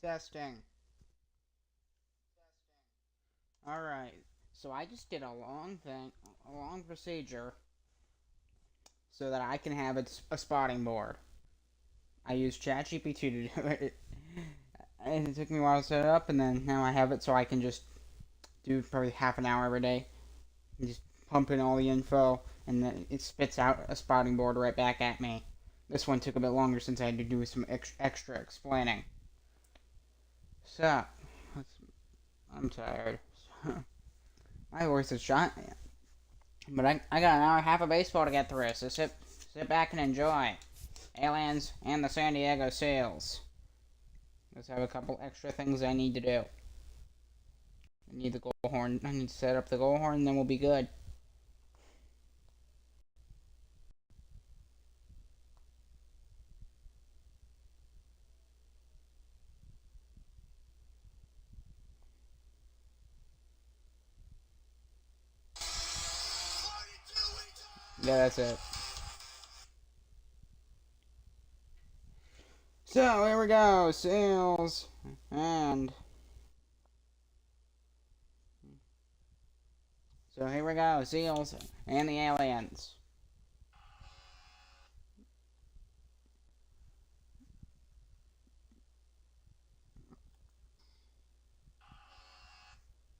Testing. Alright, so I just did a long procedure, so that I can have a spotting board. I used ChatGPT to do it. And it took me a while to set it up, and then now I have it so I can just do probably half an hour every day. And just pump in all the info, and then it spits out a spotting board right back at me. This one took a bit longer since I had to do some extra explaining. So, I'm tired. My voice is shot. But I got an hour and a half of baseball to get through, so sit back and enjoy. Aliens and the San Diego Seals. Let's have a couple extra things I need to do. I need the goal horn. I need to set up the goal horn, and then we'll be good. Yeah, that's it. So, here we go. Seals. And... So, here we go. Seals and the aliens.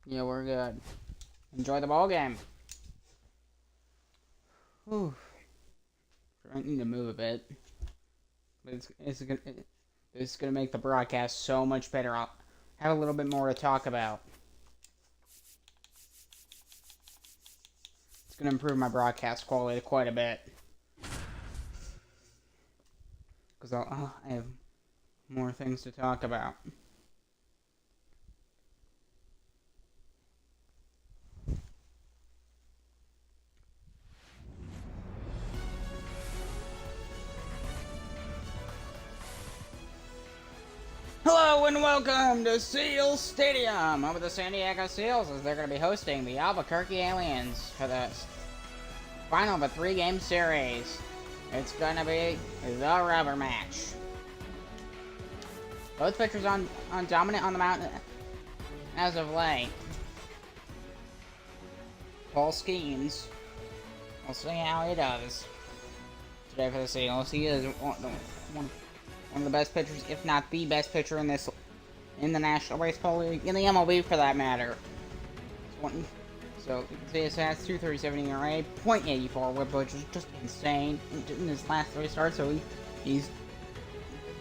Yeah, we're good. Enjoy the ball game. Whew. I need to move a bit. But it's gonna make the broadcast so much better. I'll have a little bit more to talk about. It's gonna improve my broadcast quality quite a bit. Because I have more things to talk about. Hello and welcome to Seals Stadium, home of the San Diego Seals, as they're going to be hosting the Albequerque Aliens for the final of a 3-game series. It's going to be the rubber match. Both pitchers on dominant on the mound as of late. Paul Skeens. We'll see how he does today for the Seals. He is one of the best pitchers, if not the best pitcher in the National Baseball League, in the MLB for that matter. So you can see his stats: 2.37 ERA, .84 WHIP, which is just insane in his last 3 starts. So he's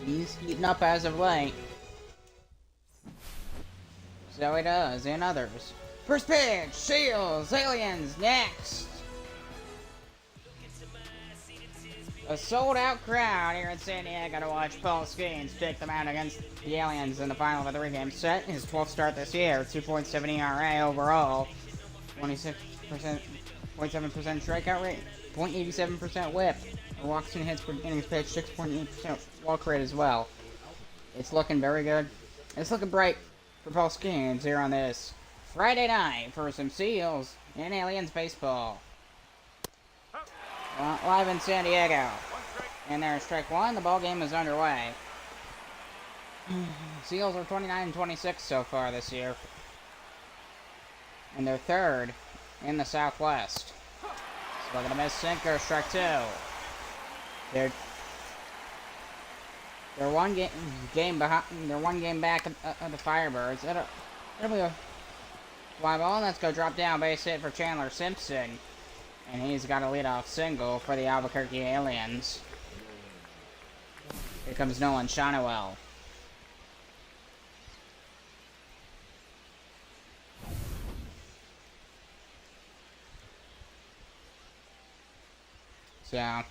heating up as of late. So he does, and others. First pitch, Seals, Aliens, next. A sold-out crowd here in San Diego to watch Paul Skeens take them out against the Aliens in the final of a 3-game set. His 12th start this year, 2.7 ERA overall, 26%, 0.7% strikeout rate, 0.87% whip, walks and hits per innings pitched, 6.8% walk rate as well. It's looking very good. It's looking bright for Paul Skeens here on this Friday night for some Seals and Aliens baseball. Live in San Diego. And there's strike one. The ball game is underway. Seals are 29-26 so far this year. And they're third in the Southwest. So look at a miss sinker, strike two. They're one game behind. They're one game back of the Firebirds. It'll be a fly ball, and let's go drop down base hit for Chandler Simpson. And he's got a leadoff single for the Albuquerque Aliens. Here comes Nolan Shonowell. So,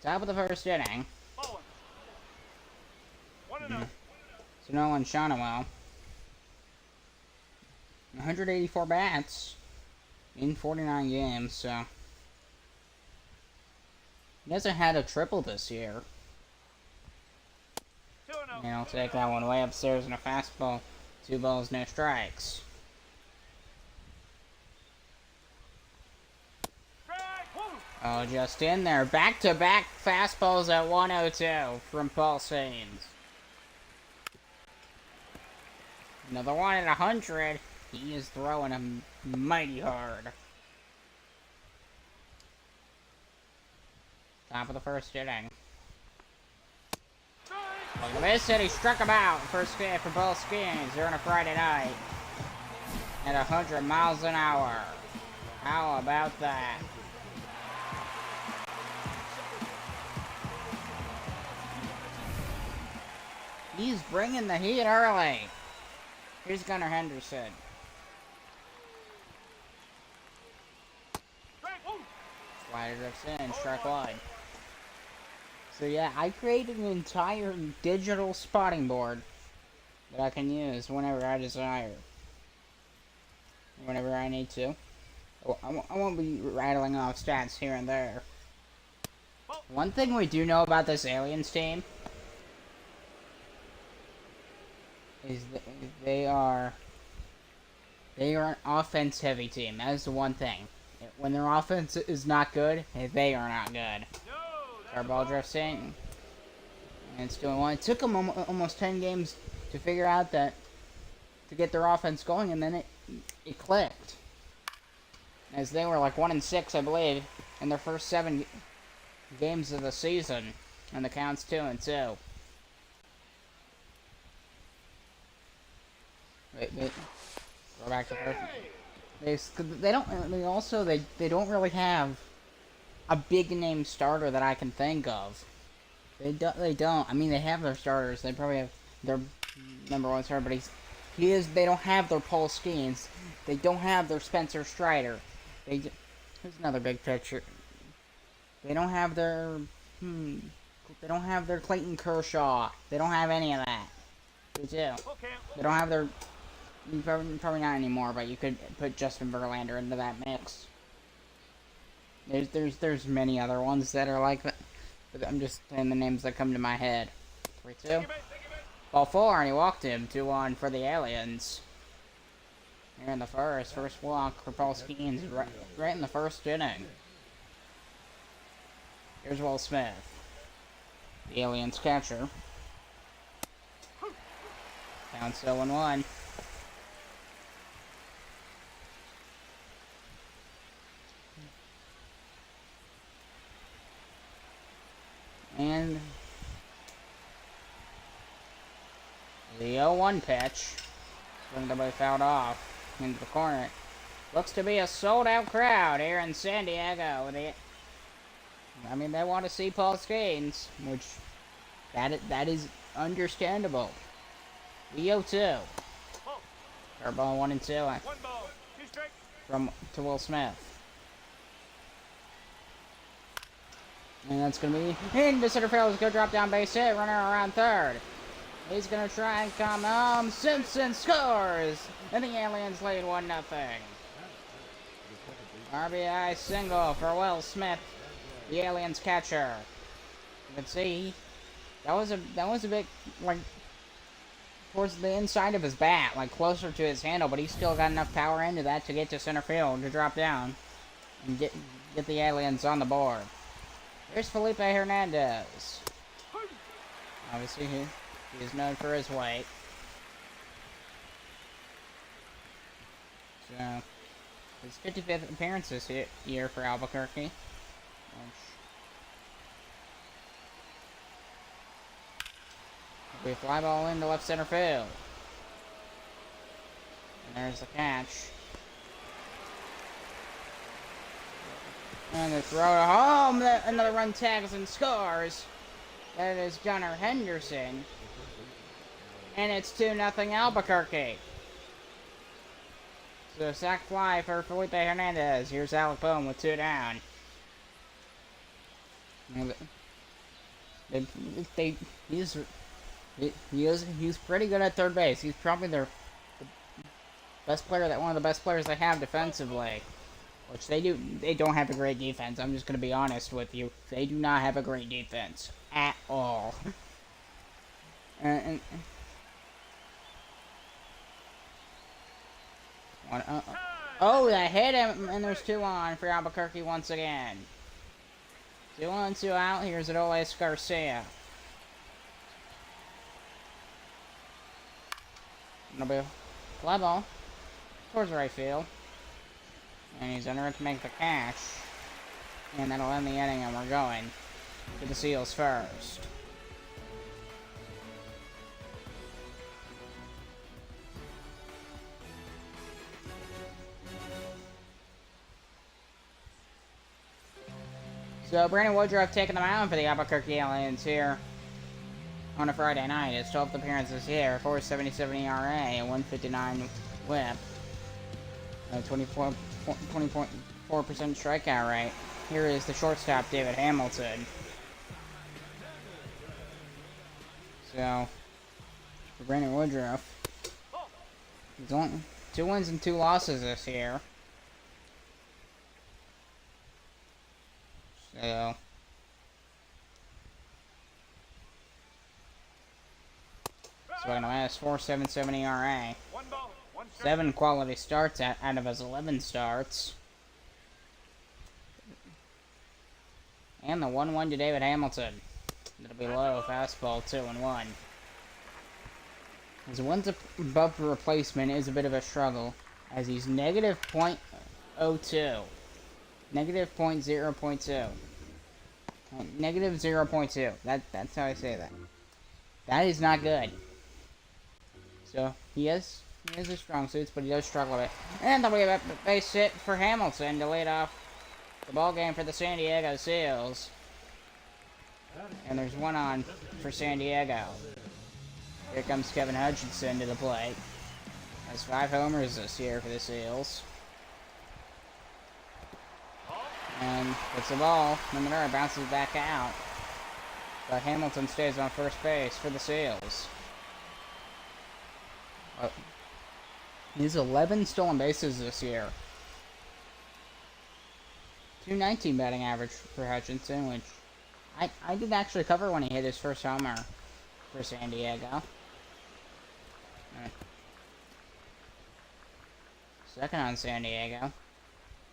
top of the first inning. So Nolan Shonowell. 184 bats in 49 games, so he hasn't had a triple this year. And I'll take that one way upstairs in a fastball. 2 balls, no strikes. Oh, just in there. Back-to-back fastballs at 102 from Paul Skeens. Another one at 100. He is throwing him mighty hard. Top of the first inning. Look at this hit. He struck him out. First hit for both skins. They're on a Friday night. At 100 miles an hour. How about that? He's bringing the heat early. Here's Gunnar Henderson. Slider drifts in, strike one. So yeah, I created an entire digital spotting board that I can use whenever I desire. Whenever I need to. I won't be rattling off stats here and there. One thing we do know about this Aliens team is that they are an offense heavy team. That is the one thing. When their offense is not good, they are not good. Our ball drifts in. And it's doing one. It took them almost 10 games to figure out that to get their offense going, and then it clicked. As they were like 1-6, I believe, in their first 7 games of the season, and the count's 2-2. Wait, go back to first. They don't really have a big name starter that I can think of. They don't. I mean, they have their starters. They probably have their number one starter, but they don't have their Paul Skeens. They don't have their Spencer Strider. Here's another big picture. They don't have their Clayton Kershaw. They don't have any of that. They do. They don't have their probably not anymore, but you could put Justin Verlander into that mix. There's many other ones that are like that, but I'm just saying the names that come to my head. 3-2. Ball 4, and he walked him. 2-1 for the Aliens. Here in the first walk for Paul Skeens right in the first inning. Here's Will Smith, the Aliens catcher. Down 0-1. And the 0-1 pitch. Somebody fouled off into the corner. Looks to be a sold-out crowd here in San Diego. I mean, they want to see Paul Skeens, which that is understandable. The 0-2. Curveball 1-2. To Will Smith. And that's going to be into center field. He's going to drop down base hit. Runner around third. He's going to try and come home. Simpson scores. And the Aliens lead 1-0. RBI single for Will Smith, the Aliens catcher. You can see that was a bit like towards the inside of his bat, like closer to his handle, but he still got enough power into that to get to center field to drop down and get the Aliens on the board. Here's Felipe Hernandez. Obviously, he is known for his weight. So, his 55th appearance this year for Albequerque. We fly ball into left center field. And there's the catch. And the throw to home. Another run tags and scores. That is Gunnar Henderson. And it's 2-0 Albuquerque. So sac fly for Felipe Hernandez. Here's Alec Boehm with 2 down. He's pretty good at third base. He's probably their best player, one of the best players they have defensively. Which they don't have a great defense. I'm just going to be honest with you. They do not have a great defense at all. Oh, that hit him, and there's 2 on for Albuquerque once again. 2 on, 2 out. Here's Adolis Garcia. It'll be Fly ball towards right field. And he's under it to make the catch. And that'll end the inning, and we're going to the Seals first. So Brandon Woodruff taking the mound for the Albequerque Aliens here on a Friday night. His 12th appearance this year, 4.77 ERA, a 159 WHIP, a 24.4% strikeout rate. Here is the shortstop, David Hamilton. So, for Brandon Woodruff, he's only 2 wins and 2 losses this year. So, swinging a last 4.77 ERA. 7 quality starts out of his 11 starts. And the 1-1 to David Hamilton. It'll be low, fastball 2-1. His wins above replacement is a bit of a struggle, as he's negative .02. Negative .0.2. Negative 0.2. That's how I say that. That is not good. So he has his strong suits, but he does struggle a bit. And there'll be a base hit for Hamilton to lead off the ball game for the San Diego Seals. And there's one on for San Diego. Here comes Kevin Hutchinson to the plate. Has 5 homers this year for the Seals. And puts the ball in the dirt, bounces back out. But Hamilton stays on first base for the Seals. He's 11 stolen bases this year. 219 batting average for Hutchinson, which I did actually cover when he hit his first homer for San Diego. Second on San Diego.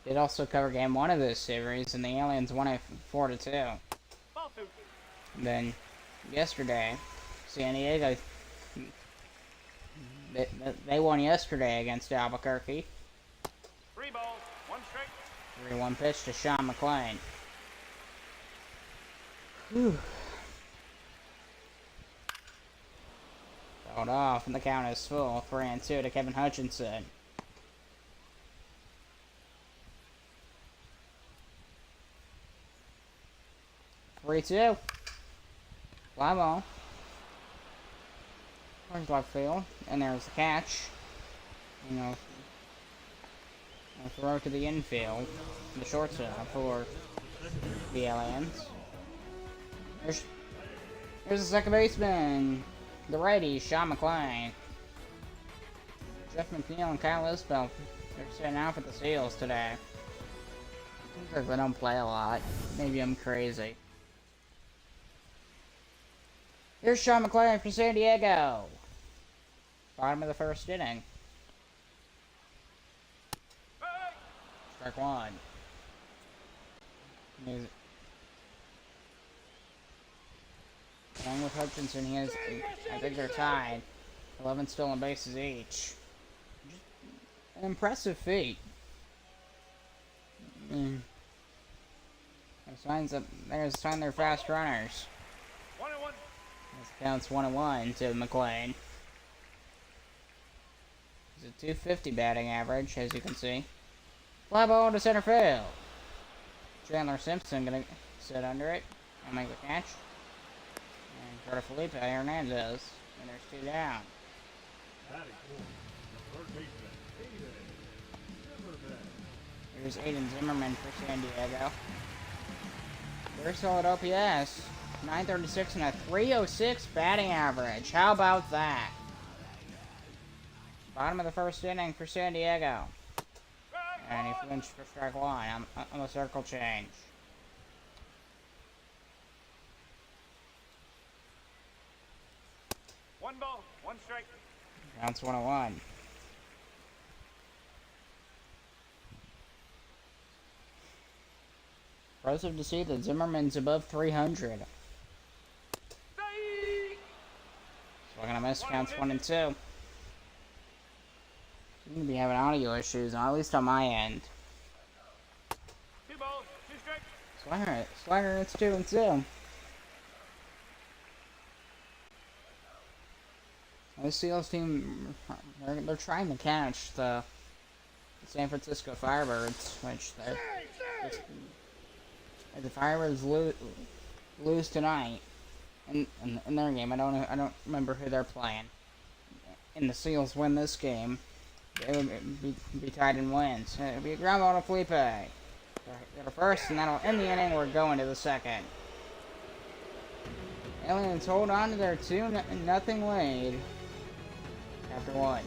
Did also cover game 1 of this series, and the Aliens won it 4-2. Then, yesterday, San Diego, they won yesterday against Albuquerque. 3 balls, 1 strike. 3-1 pitch to Sean McLean. Whew. Fouled off, and the count is full. 3-2 to Kevin Hutchinson. 3-2. Fly ball. Towards left field. And there's the catch. You know, a throw to the infield. The shortstop for the Aliens. There's the second baseman. The righty, Sean McLean. Jeff McNeil and Kyle Isbell, they're sitting out for the Seals today. Seems like they don't play a lot. Maybe I'm crazy. Here's Sean McLean from San Diego. Bottom of the first inning. Strike 1. Along with Hutchinson, he has, I think they're tied. 11 stolen bases each. An impressive feat. There's signs they're fast runners. 1-1. This counts 1-1 to McLean. He's a 250 batting average, as you can see. Fly ball to center field. Chandler Simpson gonna sit under it and make the catch. And throw to Felipe Hernandez. And there's 2 down. Here's Aiden Zimmerman for San Diego. Very solid OPS. 936 and a 306 batting average. How about that? Bottom of the first inning for San Diego. And he flinched for strike 1 on the circle change. One ball, 1 strike. Counts 1-1. Impressive to see that Zimmerman's above 300. Swing and a miss, counts 1-2. Seem to be having audio issues, at least on my end. 2 balls, 2 strikes. Swagger, it's 2-2. The Seals team, they're trying to catch the San Francisco Firebirds, which if the Firebirds lose tonight in their game, I don't remember who they're playing, and the Seals win this game, they would be tied in wins. It'll be a ground ball to Felipe. Go to first, and that'll end the inning. We're going to the second. Aliens hold on to their 2-0 lead after 1.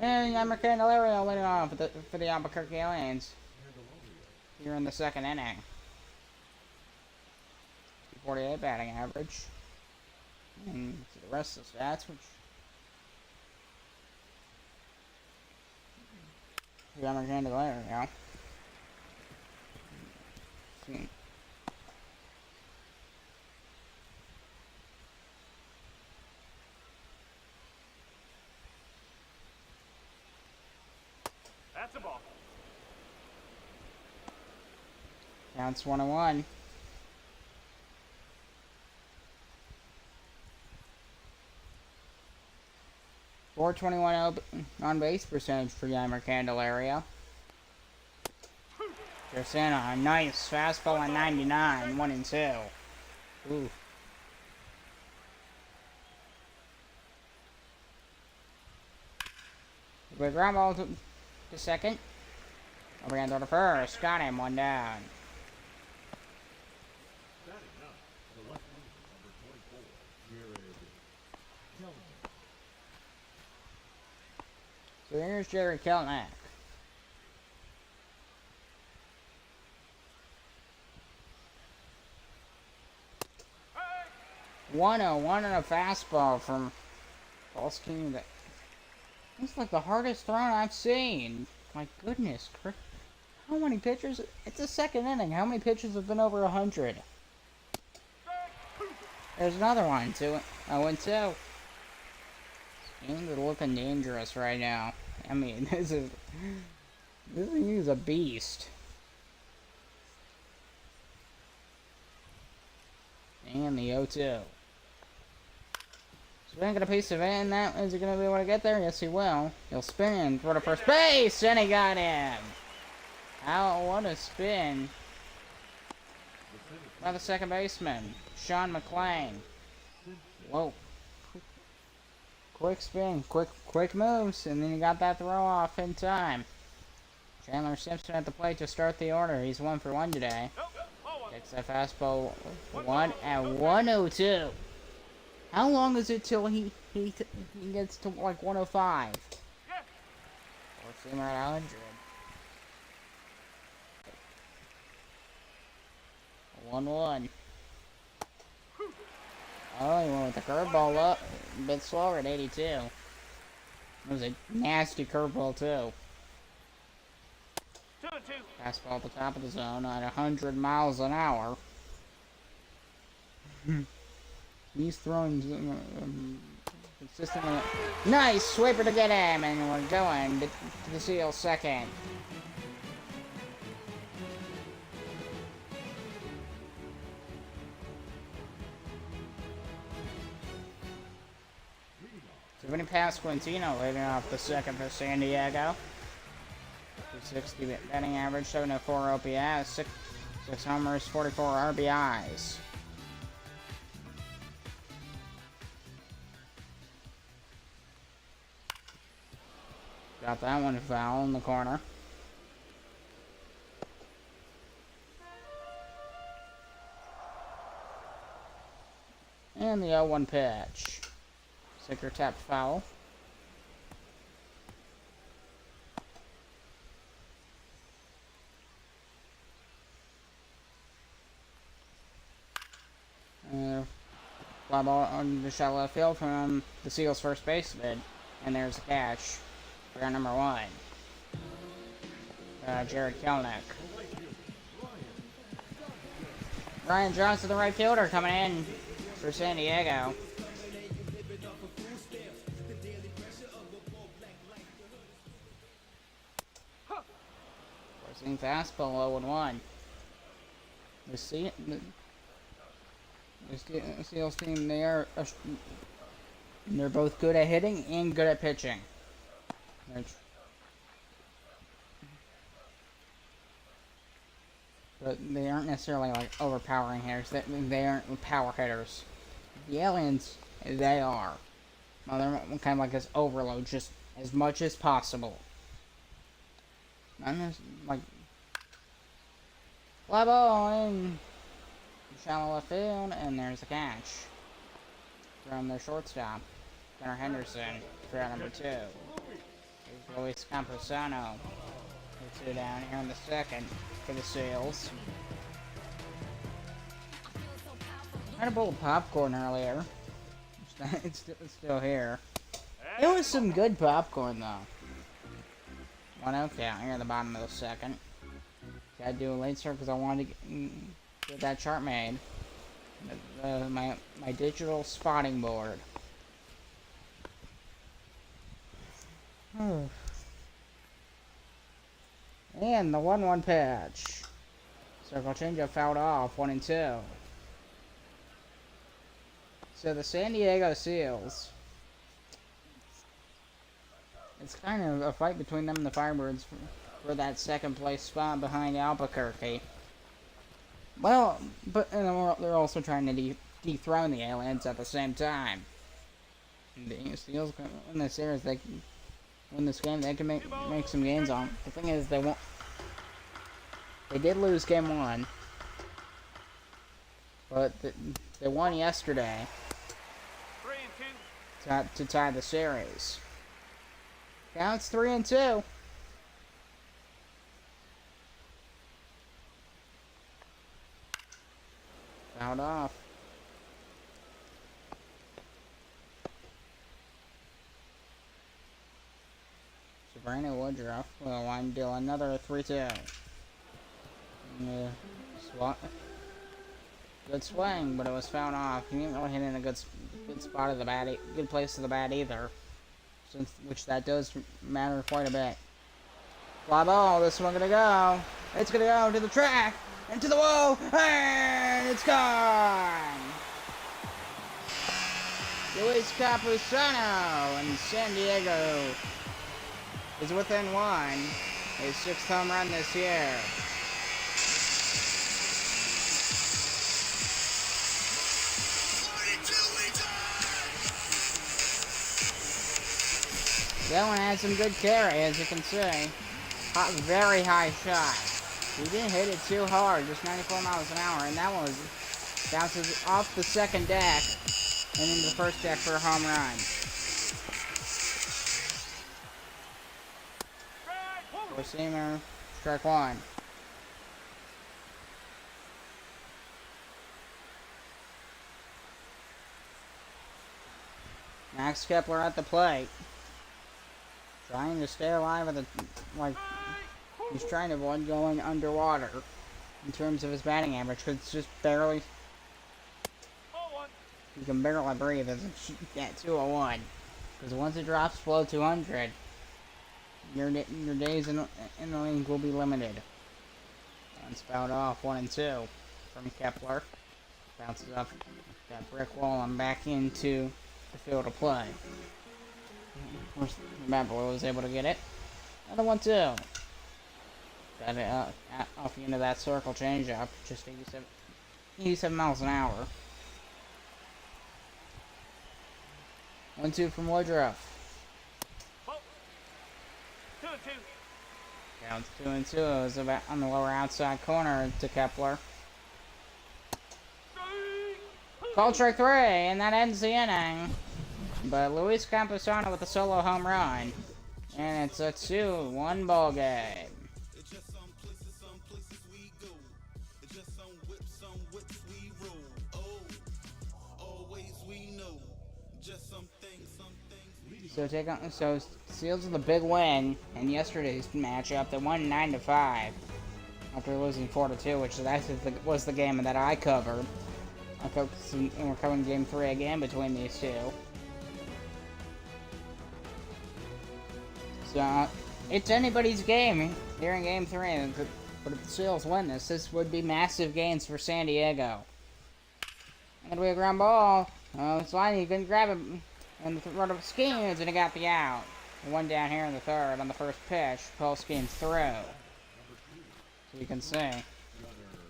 And Candelario leading off for the Albequerque Aliens here in the second inning. 48 batting average. And the rest of the stats, which Candelario. That's a ball. Counts 1-1. .421 on base percentage for Yeimer Candelario. Just in a nice fastball at 99, 1-2. Ooh. Good ground ball to second. Overhand to first. Got him, 1 down. So here's Jerry Kelnick. Hey! 101 and a fastball from Paulsky. That's like the hardest throw I've seen. My goodness, how many pitchers? It's the second inning. How many pitches have been over 100? There's another one, 0-2. They're looking dangerous right now. I mean, this thing is a beast. And the 0-2. Swing at a piece of it, and that is he going to be able to get there? Yes, he will. He'll spin, throw to first base, and he got him. How? What a spin by the second baseman, Sean McClain. Whoa. Quick spin, quick moves, and then he got that throw off in time. Chandler Simpson at the plate to start the order. He's 1 for 1 today. Takes that fastball 1-0-2. How long is it till he gets to like 105? Four seamer at 100. 1-1. Oh, he went with the curveball up. A bit slower at 82. It was a nasty curveball, too. 2-2. Fastball at the top of the zone at 100 miles an hour. He's throwing consistently. Nice sweeper to get him, and we're going to the Seals second. Giovanni Pasquantino leading off the second for San Diego. 260 batting average, 704 OPS, 6 homers, 44 RBIs. Got that one foul in the corner. And the 0-1 pitch. Sinker tap foul. Fly ball on the shallow left field from the Seals' first baseman. And there's a catch for our number 1. Jared Kelnick. Brian Johnson, the right fielder, coming in for San Diego. Forcing fastball 0-1. The Seals team, they're both good at hitting and good at pitching. But they aren't necessarily like overpowering hitters. They aren't power hitters. The Aliens, they are. Well, they're kind of like this overload, just as much as possible. Not like fly ball in shallow left field, and there's a catch from their shortstop, Gunnar Henderson, for out number 2. There's Luis Camposano. 2 down here in the second for the Seals. I had a bowl of popcorn earlier. It's still here. It was some good popcorn though. 1-0 count here at the bottom of the second. Gotta do a late start because I wanted to get that chart made. My digital spotting board. And the 1-1 pitch. Circle changeup fouled off, 1-2. So the San Diego Seals. It's kind of a fight between them and the Firebirds for that second place spot behind Albequerque. Well, but they're also trying to dethrone the Aliens at the same time. The Seals in this series, they win this game. They can make some gains on. The thing is, they won't. They did lose game 1, but they won yesterday to tie the series. Counts 3-2. Fouled off. Sabrina Woodruff will wind deal another 3-2. Good swing, but it was fouled off. He didn't really hit in a good spot of the bat, good place of the bat either. Which that does matter quite a bit. Fly ball, this one gonna go. It's gonna go to the track, into the wall, and it's gone! Luis Camposano, and San Diego is within 1. His 6th home run this year. That one had some good carry, as you can see. Very high shot. He didn't hit it too hard, just 94 miles an hour, and that one bounces off the second deck and into the first deck for a home run. Four-seamer, strike 1. Max Kepler at the plate. Trying to stay alive at he's trying to avoid going underwater in terms of his batting average, because it's just barely, you can barely breathe at 201, because once it drops below 200, your days in the league will be limited. And fouled off, 1-2 from Kepler. Bounces off that brick wall and back into the field of play. Of course, remember, was able to get it. Another 1-2. Got it off into that circle changeup, just 87 miles an hour. 1-2 from Woodruff. 2-2. Counts 2-2. It was about on the lower outside corner to Kepler. Called strike 3, and that ends the inning. But Luis Camposano with a solo home run. And it's a 2-1 ball game. So Seals with a big win in yesterday's matchup. They won 9-5. after losing 4-2, which was the game that I covered. And we're covering Game 3 again between these two. So, it's anybody's game here in Game 3, but if the Seals win this would be massive gains for San Diego. And it'll be a ground ball. It's fine, you couldn't grab it in the run of Schemes, and it got the out. One down here in the third on the first pitch. Paul Schemes throw. So you can see.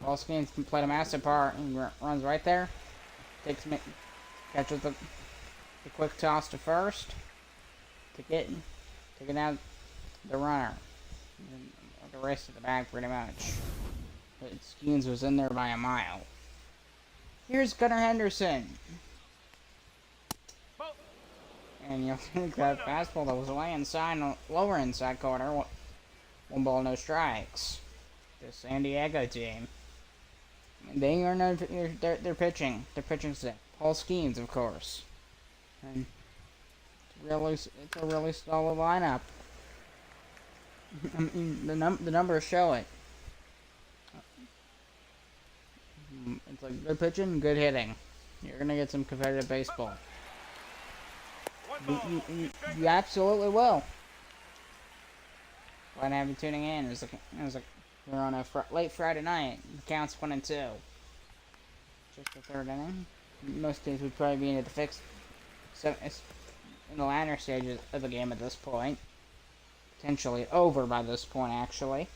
Paul Schemes played a massive part and runs right there. Catches the quick toss to first. To get out the runner. And the rest of the bag pretty much. But Schemes was in there by a mile. Here's Gunnar Henderson. And you'll think that fastball that was away inside, lower inside corner. 1 ball, no strikes. The San Diego team. They are known for their pitching. Their pitching set. Paul Schemes, of course. And it's a really solid lineup. I mean, the numbers show it. It's like good pitching, good hitting. You're gonna get some competitive baseball. You absolutely will. Glad to have you tuning in. It was like we're on a late Friday night. The count's 1-2. Just the third inning. Most teams would probably be into the in the latter stages of the game at this point. Potentially over by this point, actually.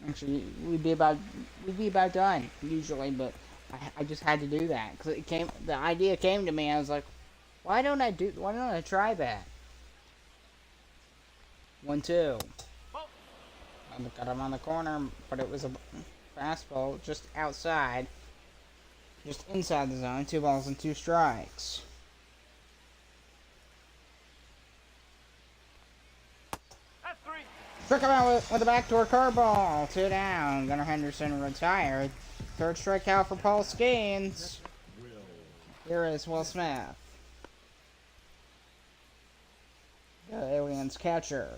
Actually, we'd be about done usually, but I just had to do that because the idea came to me. I was like, why don't I try that? 1-2. I got him on the corner, but it was a fastball just outside, just inside the zone. 2 balls and 2 strikes. Struck him out with a backdoor curveball. 2 down. Gunnar Henderson retired. Third strikeout for Paul Schemes. Here is Will Smith, the Aliens catcher.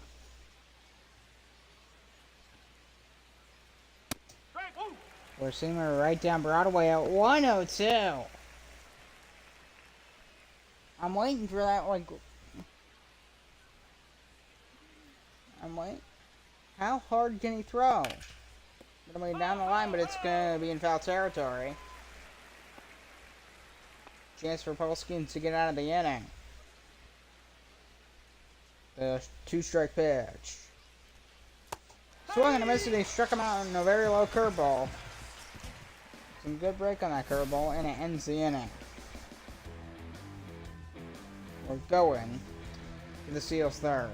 Four-seamer right down Broadway at 102. I'm waiting for that, like... I'm waiting. How hard can he throw? Gonna be down the line, but it's gonna be in foul territory. Chance for Paul Schemes to get out of the inning. The 2-strike pitch. Swung and a miss, and he struck him out on a very low curveball. Some good break on that curveball, and it ends the inning. We're going to the Seals' third.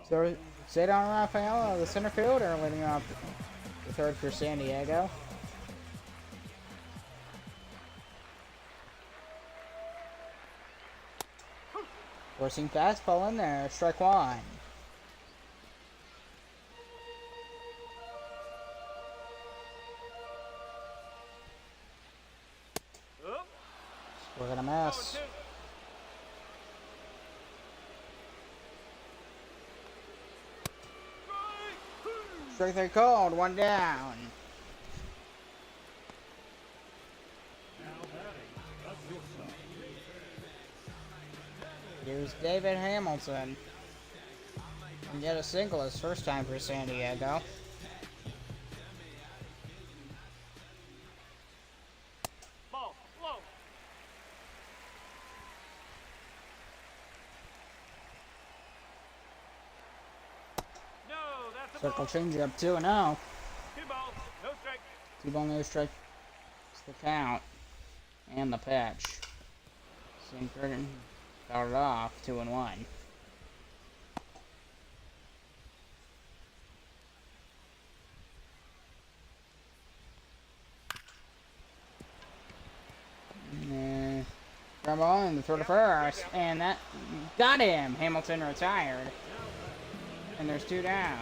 So, Cedon Rafael, the center fielder, leading off the third for San Diego. Forcing fastball in there, strike 1. We're gonna miss. Strike 3 called, 1 down. Here's David Hamilton. And yet a single his first time for San Diego. Ball, low. No, that's a Circle ball. changeup 2-0. 2 balls, no strike. 2 ball, no strike. It's the count. And the pitch. Sinkert started off 2-1. Ground ball in the throw to first, and that got him. Hamilton retired. And there's 2 down.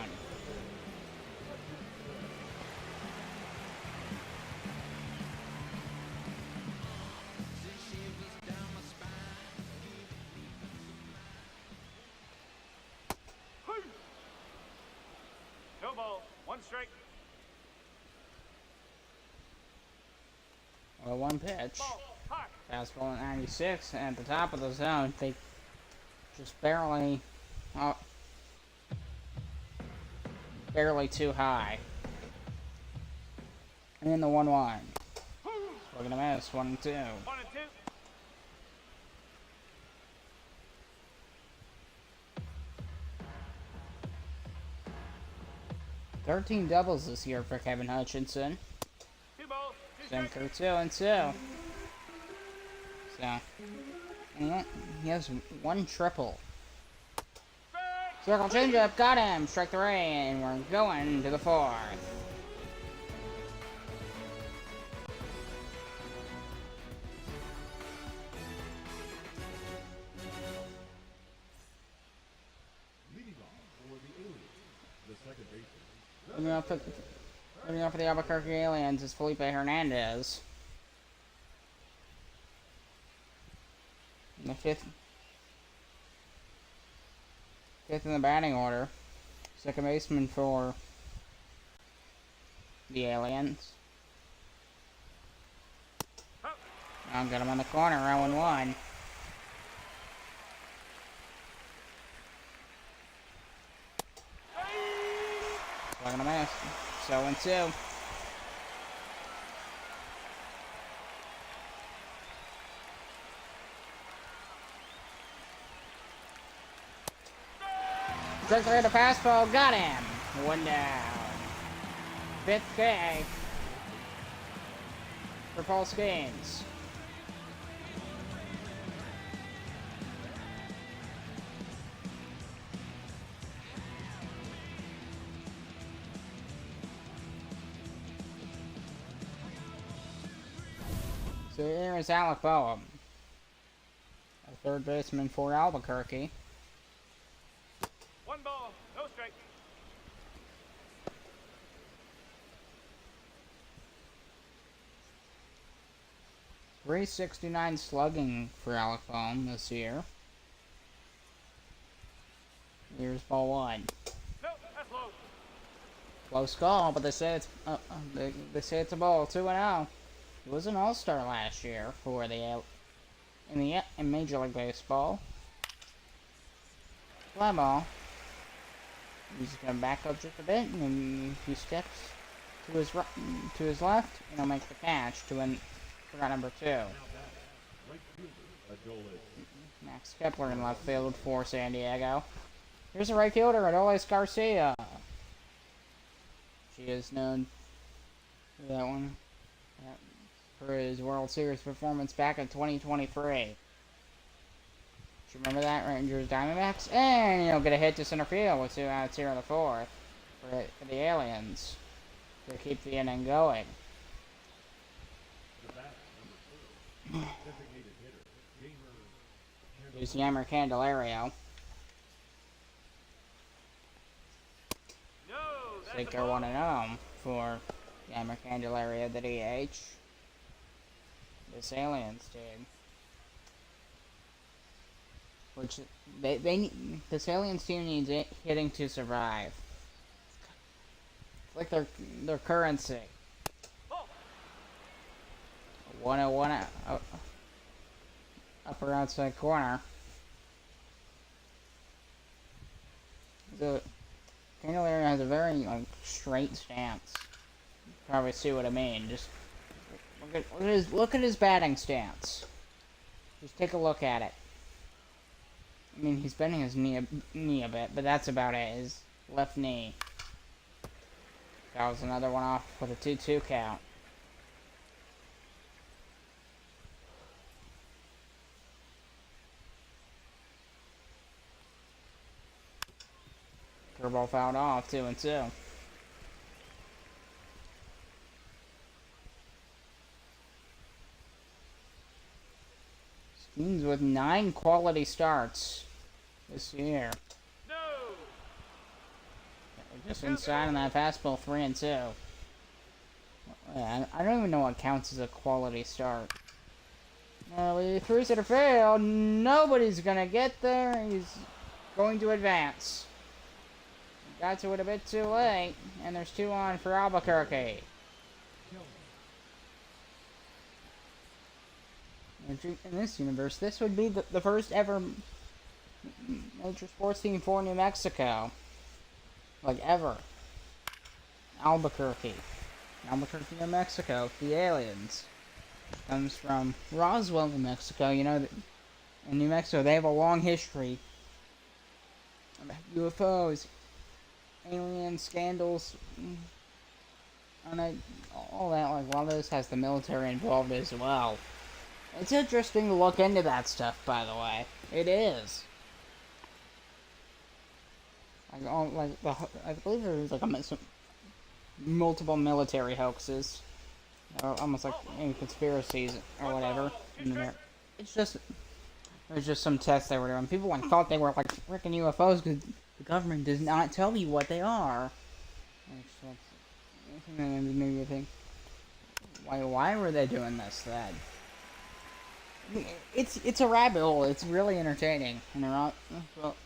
No ball. One strike. Well, one pitch. Ball. High. Fastball at 96 at the top of the zone. They just barely, oh, barely too high. And then the 1-1. We're gonna miss 1-2. 1 and 2. 13 doubles this year for Kevin Hutchinson. 2 balls. 2 strikes. Sinker 2-2. So, and he has 1 triple. Circle changeup, got him. Strike 3, and we're going to the 4th. Moving up for the Albequerque Aliens is Felipe Hernandez. In the fifth in the batting order. Second baseman for the Aliens. I'll get him on the corner, 0-1. Not gonna miss. 0-2. Strike 3 to fastball, got him. 1 down. 5th K for Paul Skeens. So here is Alec Boehm, a third baseman for Albuquerque. 1 ball. No strike. .369 slugging for Alec Boehm this year. Here's ball 1. Nope, that's low. Close call, but they say it's they say it's a ball. 2-0. He was an All-Star last year for the in Major League Baseball. Fly ball. He's gonna back up just a bit, and he steps to his left, and he'll make the catch to win for number 2. Max Kepler in left field for San Diego. Here's the right fielder, Adolis Garcia. She is known for that one. For his World Series performance back in 2023. Do you remember that? Rangers Diamondbacks? And he'll get a hit to center field with 2 outs here in the 4th for the Aliens to keep the inning going. Here's Yammer Candelario. No, that's a Sinker ball. 1-0 for Yammer Candelario, the DH. This Aliens team. Which this Aliens team needs hitting to survive. It's like their currency. Ball. 101 upper outside corner. The Candelario has a very straight stance. You can probably see what I mean. Just look at his batting stance. Just take a look at it. I mean, he's bending his knee a bit, but that's about it. His left knee. That was another one off with a 2-2 count. Curveball fouled off, 2-2. Skeens with 9 quality starts this year. No. Just inside on that fastball, 3-2. I don't even know what counts as a quality start. He threw to the field. Nobody's gonna get there. He's going to advance. Got to it a bit too late, and there's 2 on for Albequerque. In this universe, this would be the first ever major sports team for New Mexico. Like, ever. Albequerque, New Mexico, the aliens. Comes from Roswell, New Mexico. You know, in New Mexico, they have a long history of UFOs, alien scandals, and all that. Like, a lot of this has the military involved as well. It's interesting to look into that stuff, by the way. It is. I believe there's like multiple military hoaxes, or almost like conspiracies or whatever. It's just there's just some tests they were doing. People thought they were like freaking UFOs because the government does not tell you what they are. Maybe you think, why were they doing this then? It's a rabbit hole. It's really entertaining, and they're not well.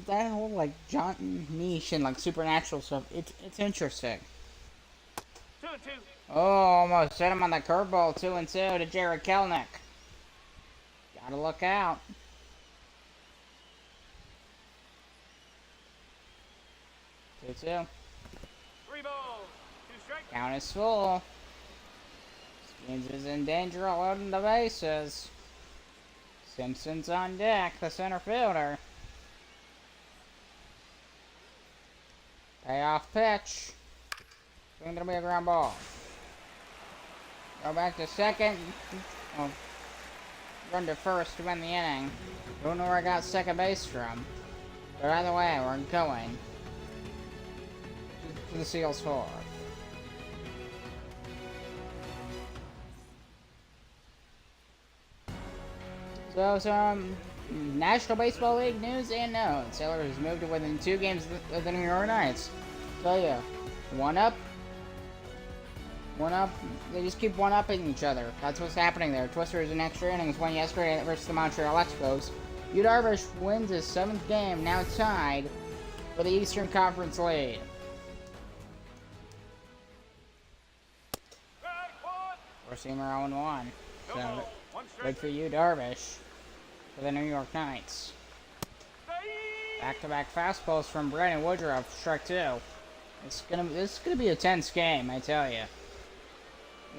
That whole like John niche and like supernatural stuff. It's interesting. 2 and 2. Oh, almost set him on the curveball. 2 and 2 to Jared Kelnick. Gotta look out. 2-2. 3 balls, 2 strikes. Count is full. Skins is in danger, loading the bases. Simpson's on deck, the center fielder. Payoff pitch. It's gonna be a ground ball. Go back to second. Oh. Run to first to win the inning. Don't know where I got second base from. But either way, we're going to the Seals fourth. So some National Baseball League news and notes. Taylor has moved to within 2 games of the New York Knights. Tell you, one up. They just keep one-upping each other. That's what's happening there. Twisters in extra innings won yesterday versus the Montreal Expos. Yu Darvish wins his 7th game, now tied for the Eastern Conference lead. Four-seamer 0-1. So, good for Yu Darvish for the New York Knights. Back-to-back fastballs from Brandon Woodruff, strike 2. This is gonna be a tense game, I tell you.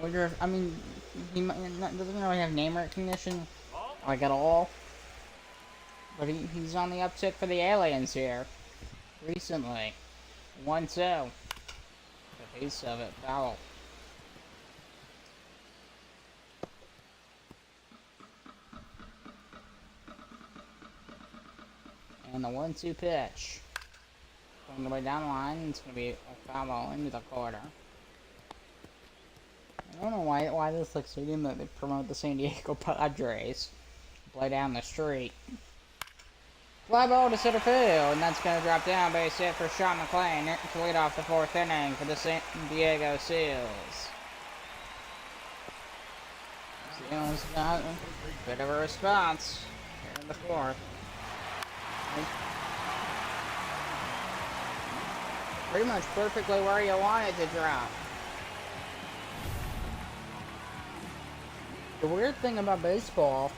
Woodruff, I mean, he doesn't really have name recognition, like at all. But he's on the uptick for the aliens here, recently. 1-2. The piece of it, foul. And the 1-2 pitch. Going the way down the line, it's going to be a foul ball into the corner. I don't know why this looks stadium that they promote the San Diego Padres. Play down the street. Fly ball to center field, and that's going to drop down. Base hit for Sean McClain to lead off the 4th inning for the San Diego Seals. Seals got a bit of a response here in the 4th. Pretty much perfectly where you want it to drop. The weird thing about baseball,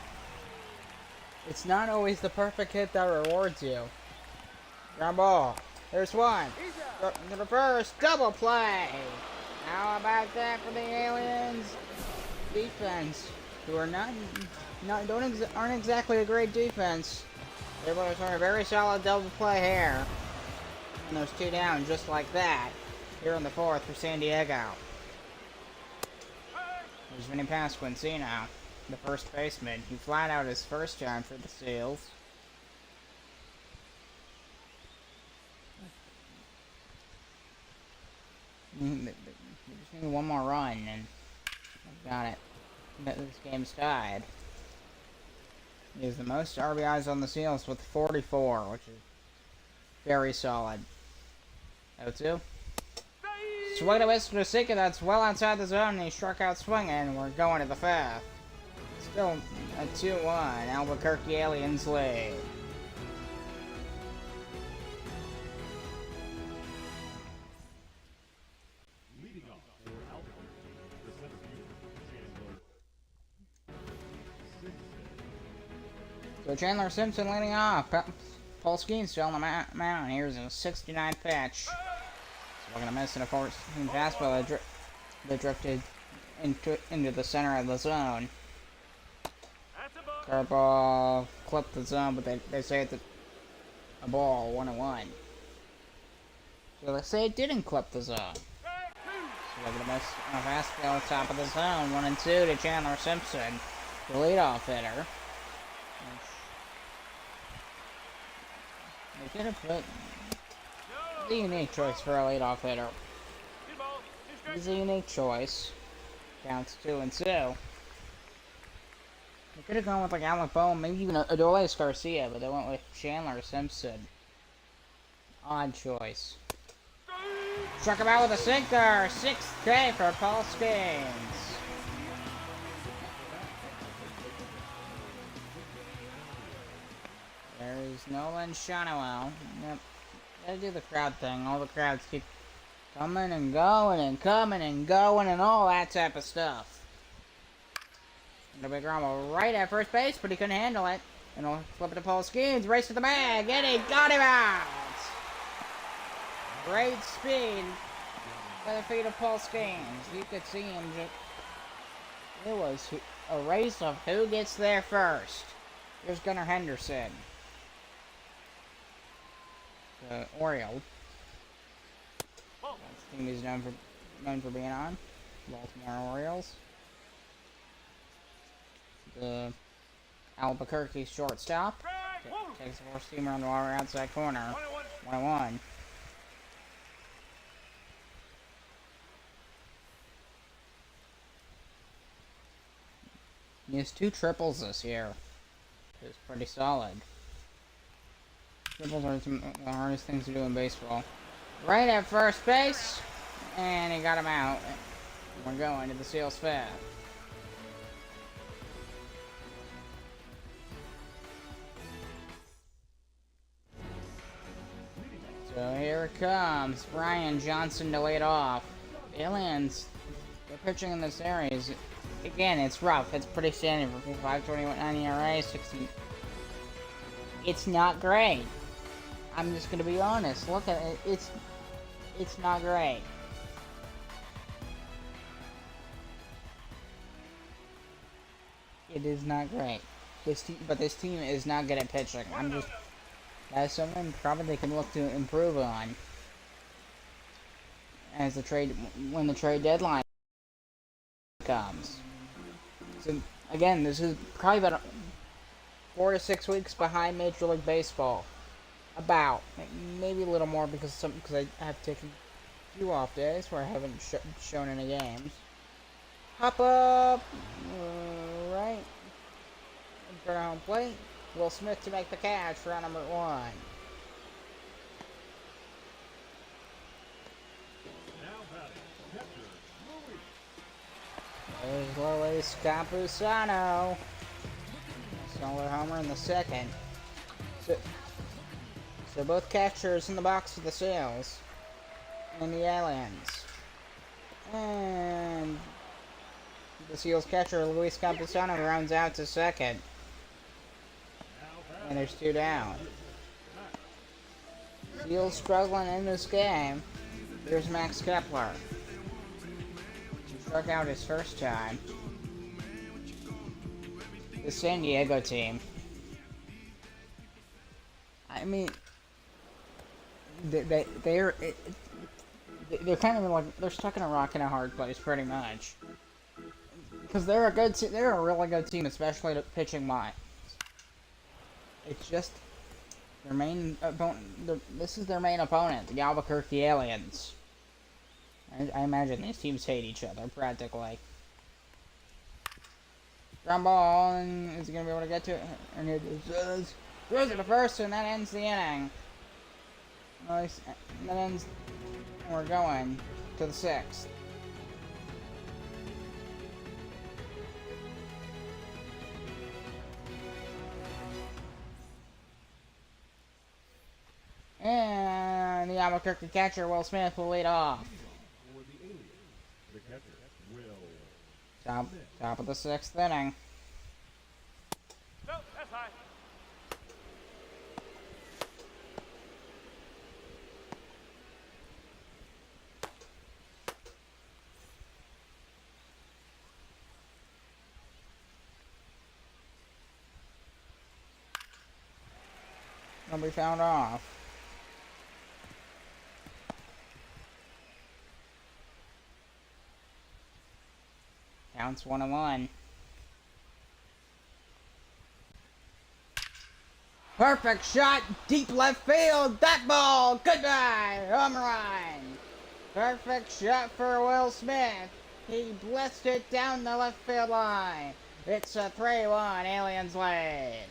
it's not always the perfect hit that rewards you. Ground ball. There's one. To the first. Double play. How about that for the aliens? Defense, who are aren't exactly a great defense. They're able to turn a very solid double play here. And there's 2 down just like that. Here in the 4th for San Diego. There's Vinny Pasquantino, the first baseman. He flat out his first time for the Seals. We just need one more run and I've got it. This game's tied. He has the most RBIs on the Seals with 44, which is very solid. 0-2. Swing to Mr. Sika, that's well outside the zone, and he struck out swinging. We're going to the 5th. Still a 2-1. Albuquerque Aliens lead. So Chandler Simpson leading off. Paul Skeen still on the mound. Here's a 69th pitch. So we're gonna miss in a 14 fastball that drifted into the center of the zone. Curveball clipped the zone, but they say it's a ball, 1-1. So they say it didn't clip the zone. So we're gonna miss a fastball at the top of the zone, 1-2 to Chandler Simpson, the leadoff hitter. They could have put a unique choice for a leadoff hitter. It's a unique choice. Counts 2-2. They could have gone with like Alec Bowen, maybe even Adolis Garcia, but they went with Chandler Simpson. Odd choice. Struck him out with a sinker. 6K for Paul Skeens. There's Nolan Shanoel. Yep. Gotta do the crowd thing. All the crowds keep coming and going and coming and going and all that type of stuff. And a big rumble right at first base, but he couldn't handle it. And he'll flip it to Paul Skeens. Race to the bag. And he got him out. Great speed by the feet of Paul Skeens. You could see him just... It was a race of who gets there first. Here's Gunnar Henderson. The Oriole. That's the team he's known for being on. Baltimore Orioles. The Albequerque shortstop. Takes a four-steamer on the water outside corner. 1-1. He has 2 triples this year. It's pretty solid. Triples are the hardest things to do in baseball. Right at first base, and he got him out. We're going to the Seals 5th. So here it comes. Brian Johnson to lead off. The Aliens, they're pitching in this series. Again, it's rough. It's pretty standard for 5.21 ERA, 60. It's not great. I'm just gonna be honest. Look at it. It's not great. It is not great. This team is not good at pitching. That's something probably they can look to improve on as when the trade deadline comes. So again, this is probably about 4 to 6 weeks behind Major League Baseball. About maybe a little more because I have taken a few off days where I haven't shown any games. Hop up, right in front of home plate. Will Smith to make the catch for round number 1. There's Luis Campusano. Solid homer in the second. So both catchers in the box for the Seals and the Aliens. And the Seals catcher Luis Campusano rounds out to second. And there's 2 down. Seals struggling in this game. Here's Max Kepler. He struck out his first time. The San Diego team. I mean, they're kind of like they're stuck in a rock and a hard place, pretty much. Because they're a really good team, especially pitching wise. It's just their main opponent. This is their main opponent, the Albequerque Aliens. I imagine these teams hate each other practically. Ground ball, and is he gonna be able to get to it? And it does. Throws it to first, and that ends the inning. That ends. We're going to the 6th. And the Albuquerque catcher, Will Smith, will lead off. Top of the 6th inning. No, that's high. gonna be found off. Counts 1-1. Perfect shot, deep left field. That ball, goodbye, home run. Perfect shot for Will Smith. He blessed it down the left field line. It's a 3-1 Aliens lead.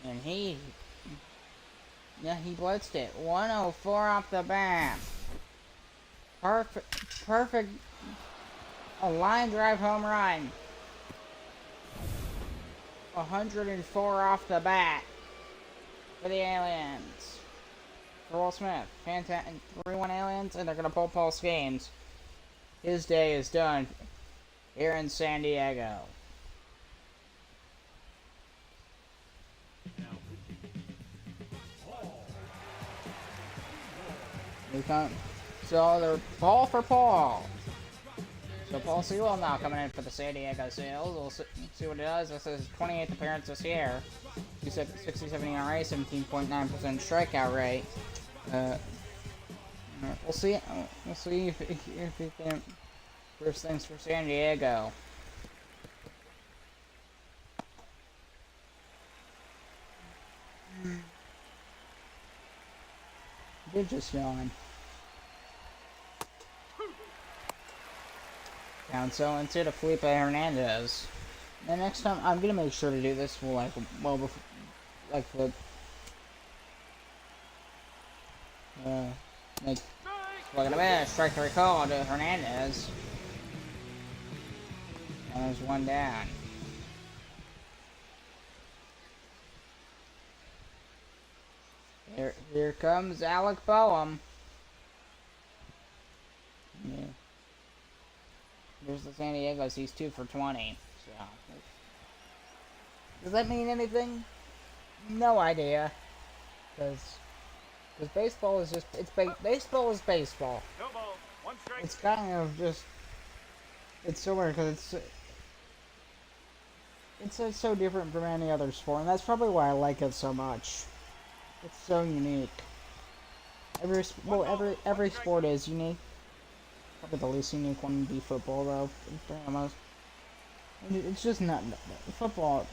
And he blitzed it. 104 off the bat. Perfect. A line drive home run. 104 off the bat for the Aliens. For Will Smith. Fantastic. 3-1 Aliens, and they're going to pull Paul Skeens. His day is done here in San Diego. So they're Paul for Paul. So Paul Sewell now coming in for the San Diego Seals. We'll see what it does. This is his 28th appearance this year. 67 ERA, 17.9% strikeout rate. We'll see. We'll see if he can first things for San Diego. Did just yawn. Down 0-2 to Felipe Hernandez. And next time, I'm gonna make sure to do this well before, like the look at a minute, strike 3 call to Hernandez. And there's one down. Here comes Alec Boehm. Yeah. There's the San Diego's. He's 2 for 20. So, does that mean anything? No idea. Because baseball is just baseball is baseball. No ball. 1 strike. It's kind of just so weird because it's so different from any other sport, and that's probably why I like it so much. It's so unique. Every sport is unique. Probably the least unique one would be football, though. It's just not football.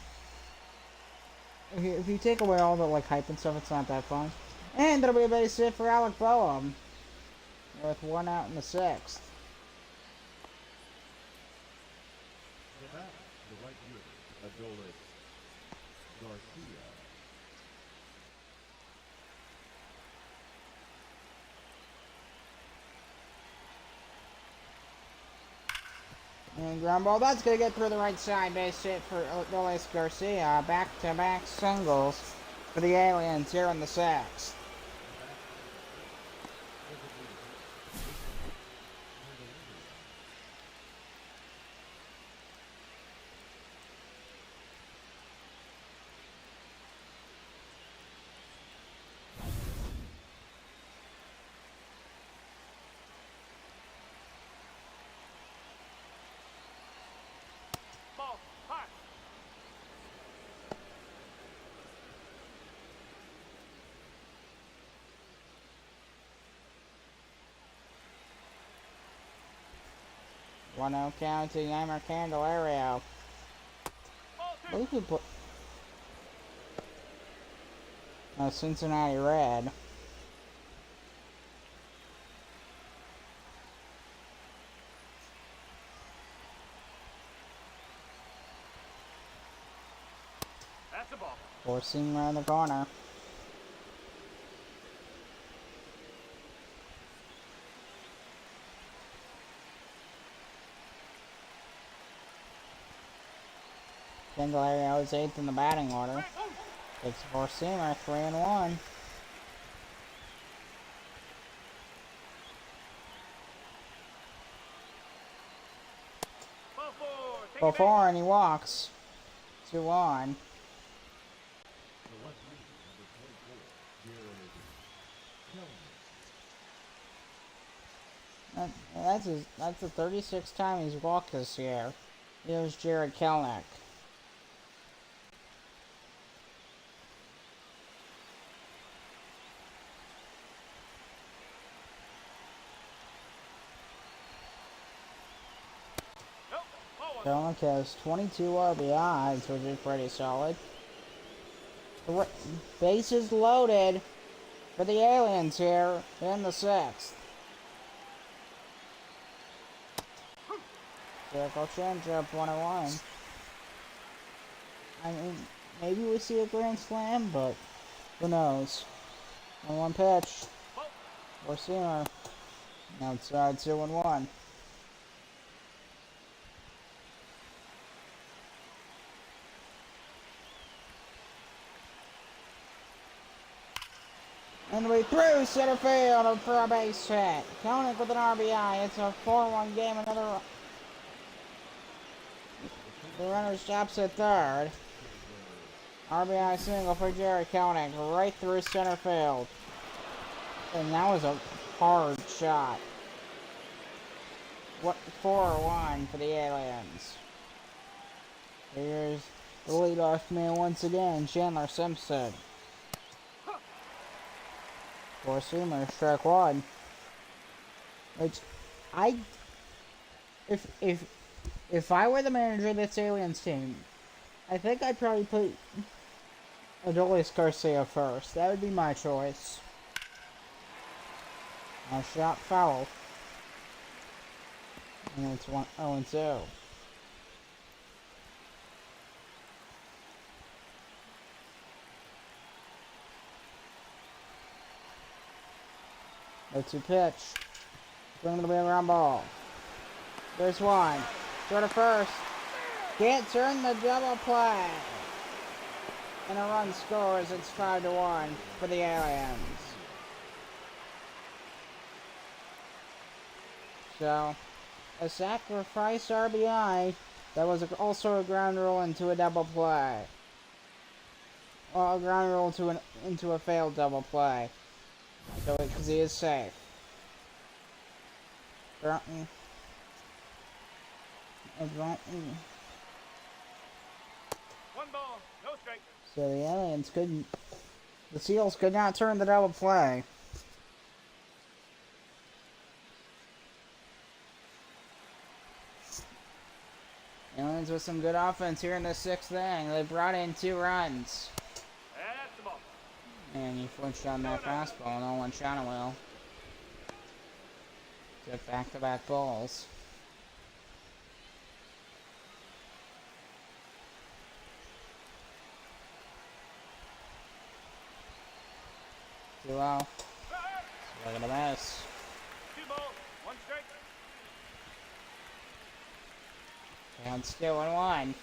If you take away all the hype and stuff, it's not that fun. And there'll be a base hit for Alec Boehm with 1 out in the 6th. The right fielder, Adolis Garcia. And ground ball, that's going to get through the right side. Base hit for Adolis Garcia. Back-to-back singles for the Aliens here in the 6th. Ball. Hot. One out count to Yammer Candelario. Ball 2. Who could put Cincinnati Red? That's the ball. Forcing around the corner. Candelario is 8th in the batting order. It's four-seamer, 3-1. Ball 4. Take Ball it 4 and he walks. 2-1. The left fielder, number 24, Jared Kelly. That's the 36th time he's walked this year. Here's Jared Kelnick. Kelnick has 22 RBIs, which is pretty solid. Bases loaded for the Aliens here in the 6th. Circle changeup, 1-1. I mean, maybe we see a grand slam, but who knows? 1-1 pitch. Or seamer. Outside 2-1. And we threw center field for a base hit. Koenig with an RBI. It's a 4-1 game. Another. The runner stops at third. RBI single for Jerry Koenig right through center field. And that was a hard shot. 4-1 for the Aliens. Here's the leadoff man once again, Chandler Simpson. For Seamer, strike one. Which if I were the manager of this Aliens team, I think I'd probably put Adolis Garcia first. That would be my choice. A shot foul. And it's 0-2. That's your pitch. Going to be a ground ball. There's one. Throw to first. Can't turn the double play. And a run scores. It's 5-1 for the Aliens. So, a sacrifice RBI that was also a ground roll into a double play. Well, a ground roll into a failed double play. So, because he is safe. Broughton. One ball, no strike. So the Aliens couldn't. The Seals could not turn the double play. Aliens with some good offense here in the 6th inning. They brought in 2 runs. That's the ball. And he flinched on that fastball. No one shot him well. Took back-to-back balls. Too low. Look at the mess. 2 balls, 1 strike. And still 1-1.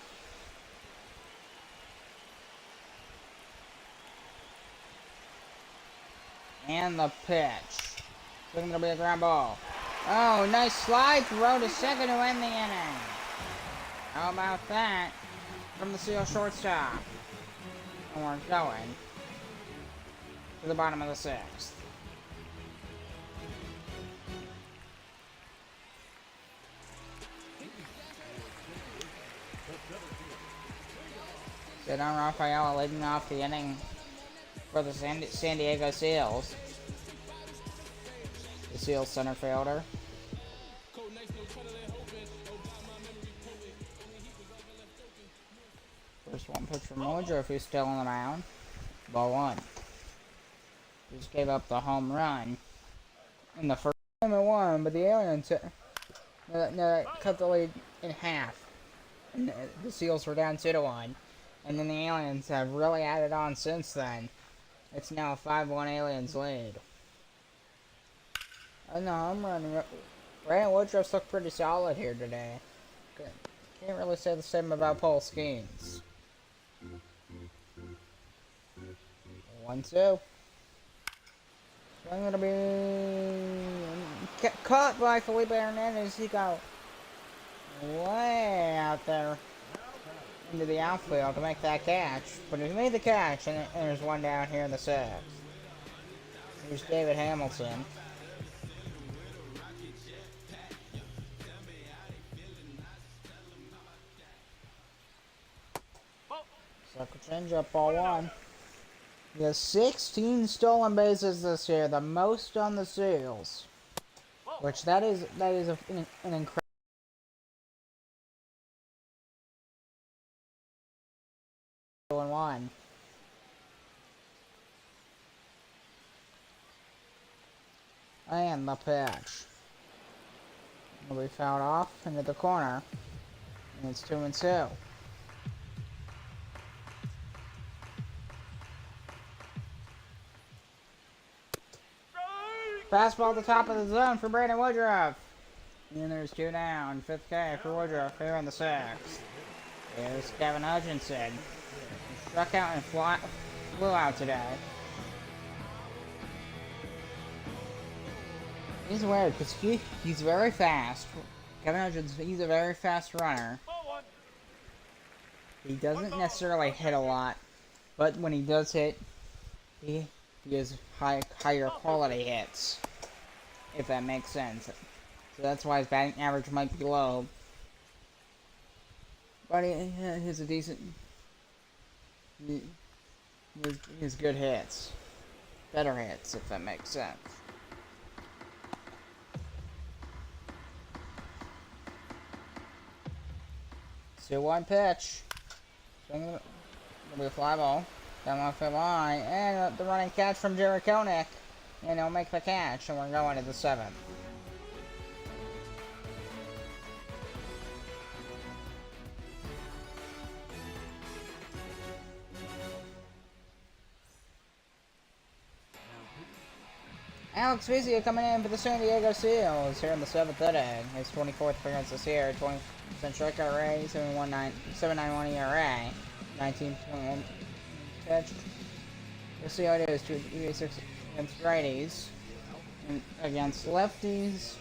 And the pitch. Looking to be a ground ball. Oh, nice slide throw to second to end the inning. How about that from the Seal shortstop? And we're going to the bottom of the 6th. Cedar Rafaela leading off the inning for the San Diego Seals. The Seals center fielder. First one pitch from Woodruff, who's still on the mound. Ball 1. Just gave up the home run in the first game at 1, but the Aliens cut the lead in half. And the Seals were down 2-1. And then the Aliens have really added on since then. It's now a 5-1 Aliens lead. No, I'm running. Brandon Woodruff's looked pretty solid here today. Can't really say the same about Paul Skeens. 1-2. I'm gonna be caught by Felipe Hernandez. He got way out there into the outfield to make that catch, but he made the catch, and there's one down here in the 6th. Here's David Hamilton. Circle changeup, ball 1. He has 16 stolen bases this year, the most on the Seals, which that is an incredible. 1. And the pitch. Will be fouled off into the corner. And it's 2-2. Fastball at the top of the zone for Brandon Woodruff. And there's 2 down. 5th K for Woodruff here in the 6th. Here's Kevin Hutchinson. Struck out and flew out today. He's weird because he's very fast. Kevin Hutchinson, he's a very fast runner. Ball 1. He doesn't necessarily hit a lot, but when he does hit, he has higher quality hits, if that makes sense. So that's why his batting average might be low. But he has a decent... He has good hits. Better hits, if that makes sense. So 1 pitch. It'll be a fly ball. Down off the line. And the running catch from Jerry Koenig. And he'll make the catch. And we're going to the 7th. Alex Vizia coming in for the San Diego Seals here in the 7th inning. His 24th appearance this year. 20% strikeout rate, 7.91 ERA, 19.1 pitch. We'll see how it is. 286 against righties, and against lefties.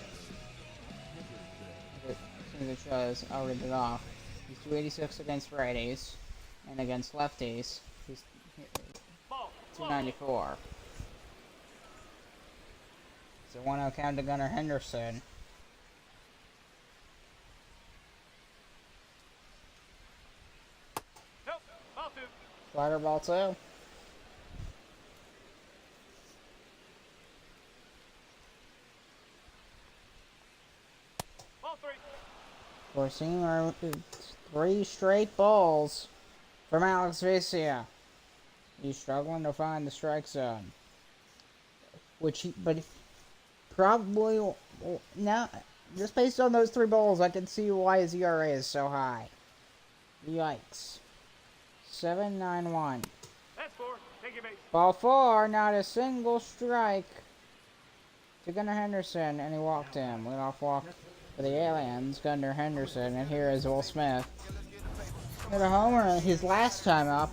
As soon as it shows, I'll read it off. He's 286 against righties, and against lefties, he's 294. So 1-0 count to Gunnar Henderson. Nope. Ball 2. Slider ball 2. Ball 3. Four-seamer, 3 straight balls from Alex Vizia. He's struggling to find the strike zone. But probably now, just based on those 3 balls, I can see why his ERA is so high. Yikes. 7.91. That's 4. Take your base. Ball 4, not a single strike to Gunnar Henderson, and he walked him. Leadoff walk for the Aliens, Gunnar Henderson, and here is Will Smith. Hit a homer his last time up.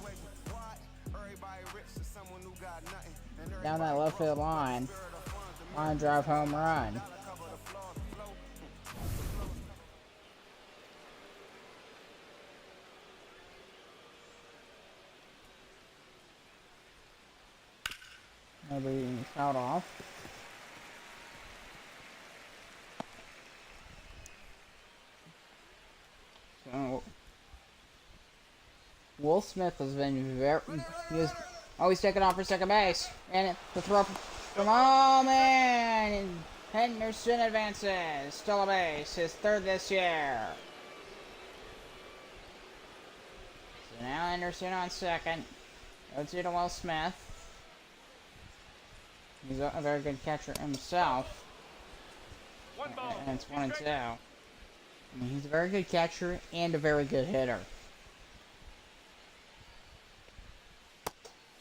Down that left field line. Line drive home run. Nobody fouled off. So Will Smith has been he's always taking off for second base. And the throw from man, Henderson advances. Still a base, his 3rd this year. So now Henderson on second. Goes to Will Smith. He's a very good catcher himself. 1 ball. And it's 1-2. I mean, he's a very good catcher and a very good hitter.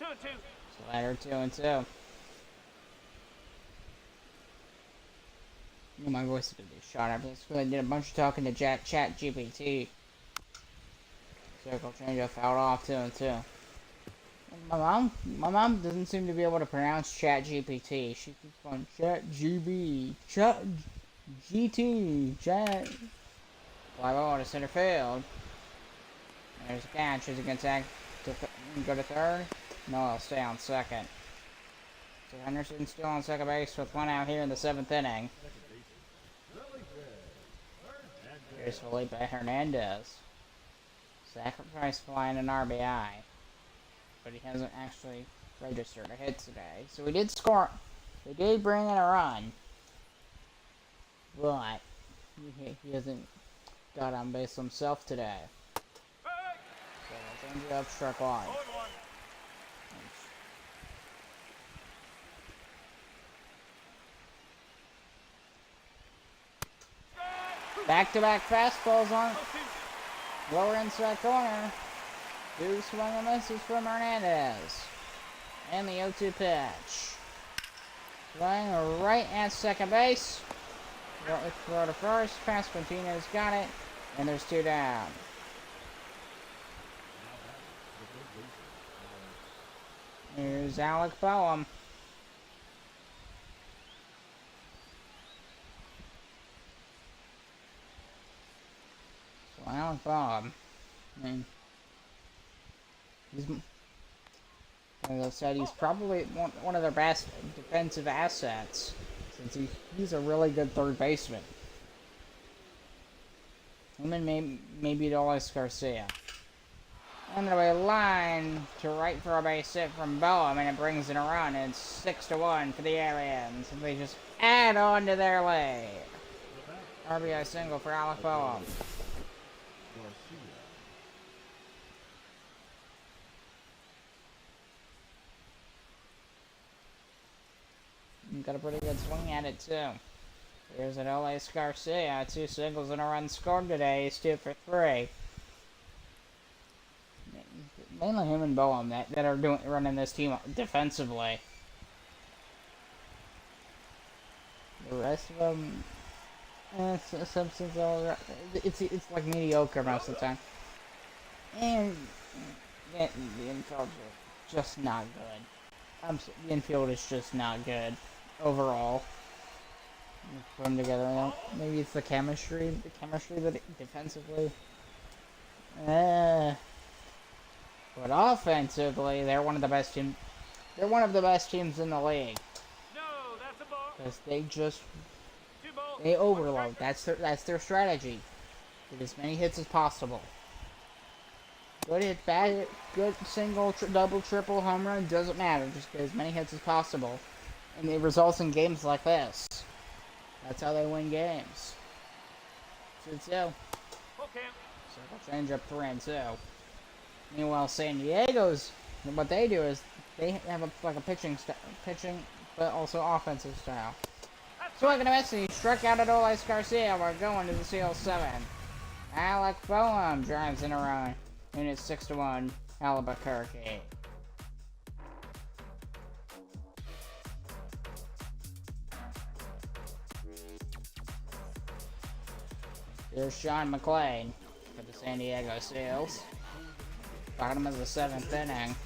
2-2. So later 2-2. Oh, my voice is gonna be shot up. I did a bunch of talking to Chat GPT. Circle change up, fouled off 2-2. My mom doesn't seem to be able to pronounce Chat GPT. She keeps going Chat GB, Chat GT, Chat. Fly ball to center field. There's a catch. Is it going to go to 3rd? No, it'll stay on 2nd. So Henderson's still on second base with 1 out here in the 7th inning. Here's Felipe Hernandez. Sacrifice flying an RBI. But he hasn't actually registered a hit today. So we did score. They did bring in a run. But he hasn't got on base himself today. So that's Change up, struck wide. 0-1. Back-to-back fastballs on 0-2. lower inside corner. Two swing and misses from Hernandez. And the 0-2 pitch. Flying right at second base. Throw to first. Pasquantino's got it. And there's two down. Here's Alec Boehm. So Alec Boehm, I mean, as I said, he's probably one of their best defensive assets, since he's a really good third baseman. Him and maybe Adolis Garcia. And the way line to right for a base hit from Boehm, and it brings in a run. And it's 6-1 for the Aliens. And they just add on to their lead. RBI single for Alec Boehm. Got a pretty good swing at it too. Here's Adolis Garcia. 2 singles and a run scored today. He's 2 for 3. Mainly him and Boehm that are running this team defensively. The rest of them, it's like mediocre most of the time. And the infield is just not good. The infield is just not good overall. Put them together. Maybe it's the chemistry that defensively. But offensively, they're one of the best teams. They're one of the best teams in the league. No, that's a ball. Because they just 2 balls. they overload. That's their strategy. Get as many hits as possible. Good hit, bad hit, good single, double, triple, home run, doesn't matter. Just get as many hits as possible, and it results in games like this. That's how they win games. 2-2. Full count. Circle change up 3-2. Meanwhile, San Diego's, what they do is they have a pitching, but also offensive style. So I'm gonna miss it. He struck out at Adolis Garcia. We're going to the CL7. Alec Boehm drives in a run, and it's 6-1 Albequerque. Here's Sean McClain for the San Diego Seals. Bottom of the 7th inning.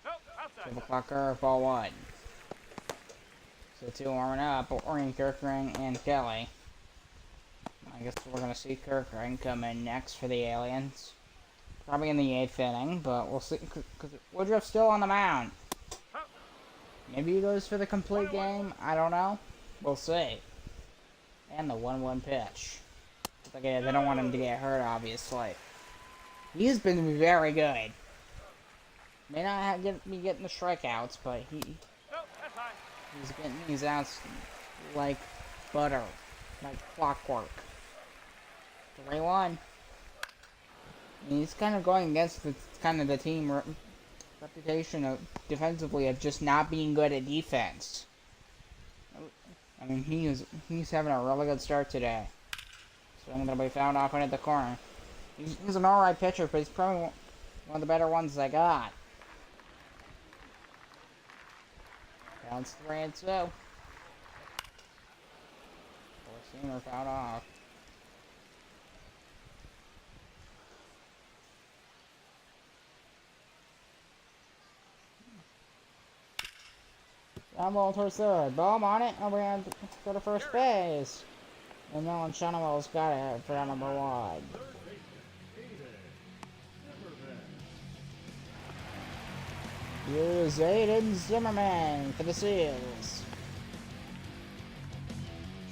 Oh, outside. 12 o'clock curveball 1. So 2 warming up, Orion Kirkring and Kelly. I guess we're going to see Kirkring come in next for the Aliens. Probably in the 8th inning, but we'll see, because Woodruff's still on the mound. Maybe he goes for the complete game, I don't know. We'll see. And the 1-1 pitch. Okay, they don't want him to get hurt, obviously. He's been very good. May not be getting the strikeouts, but No, that's high. he's getting these outs like butter, like clockwork. 3-1. He's kind of going against the team reputation of defensively of just not being good at defense. I mean, he's having a really good start today. So I'm gonna be found off at the corner. He's an alright pitcher, but he's probably one of the better ones they got. Counts 3-2. Four-seamer fouled off. I'm going towards third. Boehm on it. And we're going to go to first base. And Nolan Shunwell's got it for number 1. Here's Aiden Zimmerman for the Seals.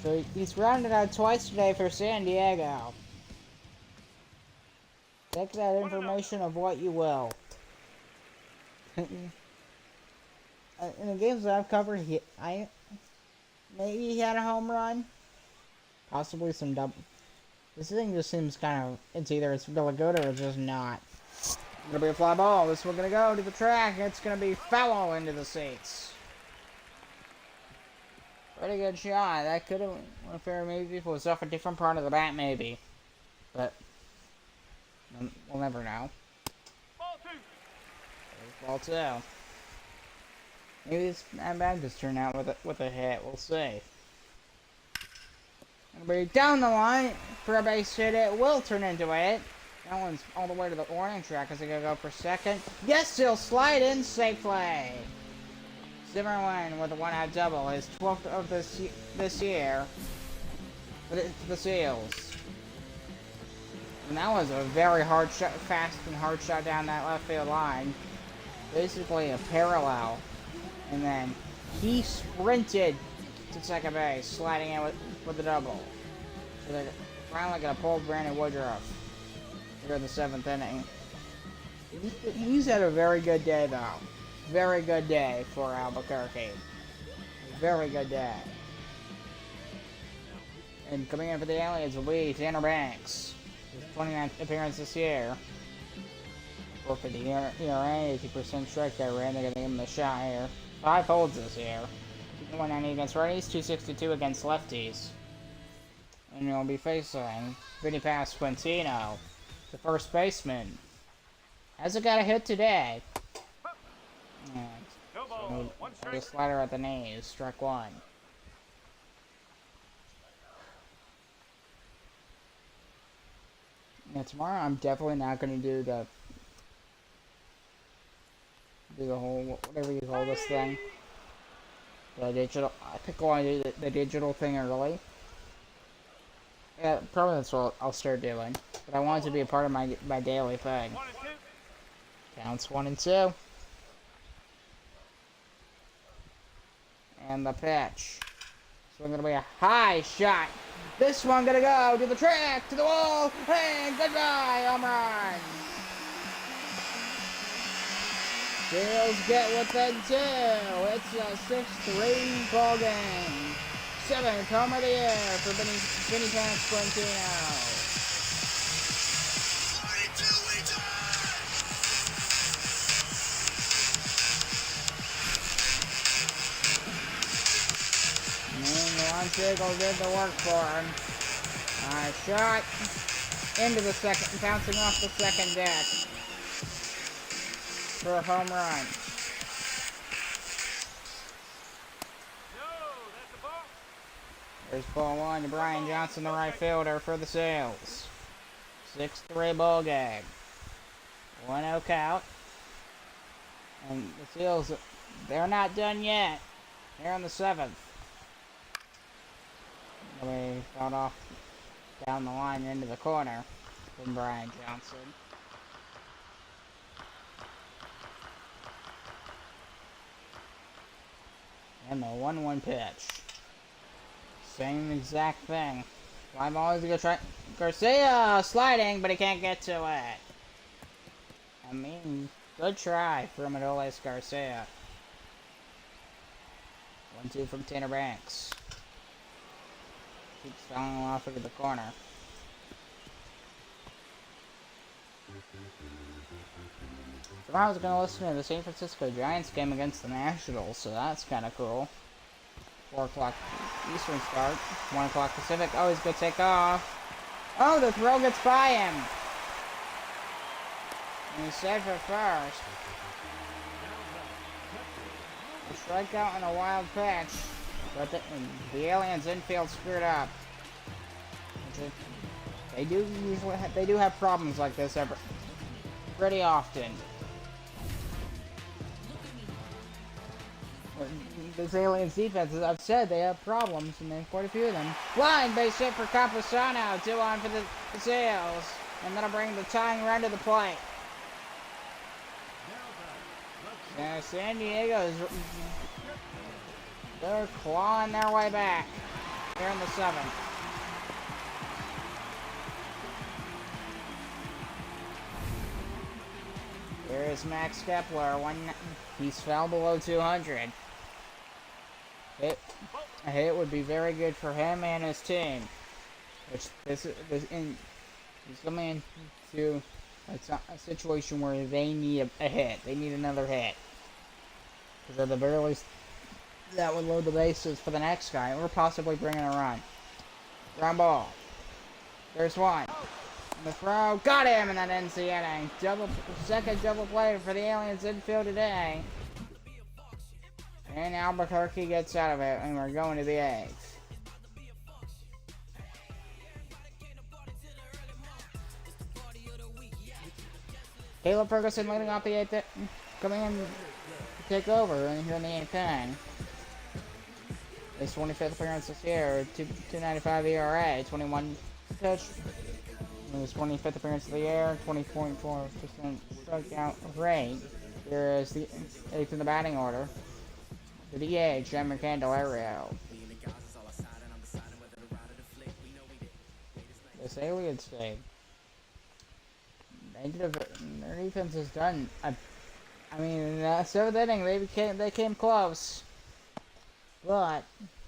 So he's rounded out twice today for San Diego. Take that information of what you will. In the games that I've covered, maybe he had a home run. Possibly some double. This thing just seems kind of. It's either it's really good or it's just not. Gonna be a fly ball. This one's gonna go to the track. It's gonna be foul into the seats. Pretty good shot. That could have went fair maybe if it was off a different part of the bat maybe. But we'll never know. Ball two. There's ball two. Maybe this bat just turned out with a hit. We'll see. Gonna be down the line for a base hit. It will turn into a hit. That one's all the way to the warning track as they gonna go for second. Yes, he'll slide in safely. Zimmerman with a one-out double, his 12th of this year for the Seals. And that was a very hard shot, fast and hard shot down that left field line. Basically a parallel. And then he sprinted to second base, sliding in with the double. So they're finally gonna pull Brandon Woodruff here in the 7th inning. He's had a very good day though. Very good day for Albequerque. Very good day. And coming in for the Aliens will be Tanner Banks. His 29th appearance this year. 450 ERA, 80% strikeout rate. They're going to give him the shot here. 5 holds this year. 190 against righties, 262 against lefties. And he'll be facing Vinny Pasquantino, the first baseman. Hasn't got a hit today. No ball. One The strike. slider at the knees, strike one. Yeah, tomorrow I'm definitely not going to do the whole, whatever you call this thing. The digital, I think I want to do the digital thing early. Yeah, probably that's what I'll start doing. But I want it to be a part of my daily thing. 1 and 2. Counts 1 and 2. And the pitch. This one's gonna be a high shot. This one gonna go to the track, to the wall, and goodbye, home run. Seals get within 2. It's a 6-3 ball game. 7th home of the year for Vinny Pasquantino. Siegel did the work for him. Shot into the second, bouncing off the second deck for a home run. No, that's a ball. There's ball 1 to Brian Johnson, the right fielder for the Seals. 6-3 ball game. 1-0 count. And the Seals, they're not done yet. They're on the 7th. We got off down the line into the corner from Brian Johnson. And the 1-1 pitch. Same exact thing. Fly ball is gonna try. Garcia sliding, but he can't get to it. I mean, good try from Adolis Garcia. 1-2 from Tanner Banks. Keeps fouling off into the corner. Tomorrow I was going to listen to the San Francisco Giants game against the Nationals, so that's kind of cool. 4 o'clock Eastern start, 1 o'clock Pacific. Oh, he's going to take off. Oh, the throw gets by him. And he's safe at first. A strikeout and a wild pitch. But the Aliens infield screwed up. They do have problems like this pretty often. This Aliens defense, as I've said, they have problems, and there's quite a few of them. Line base hit for Camposano, 2 on for the Seals, and that'll bring the tying run to the plate. San Diego's. They're clawing their way back. They're in the 7th. Here is Max Kepler. He's fell below 200. A hit would be very good for him and his team. Which he's coming into a situation where they need a hit. They need another hit. Because at the very least, that would load the bases for the next guy, or possibly bring in a run. Ground ball. There's one. And the throw. Got him, and that ends the inning. Second double play for the Aliens infield today. And Albequerque gets out of it, and we're going to the eighth. Caleb Ferguson leading off the eighth, coming in to take over here in the eighth inning. His 25th appearance this year, 2.95 ERA, 21 pitch. His 25th appearance of the year, 20.4% strikeout rate. Here is the eighth in the batting order. The DH, Jimmy Candelario. This Alien state. Their defense has done. I mean, in the seventh inning, they came close, but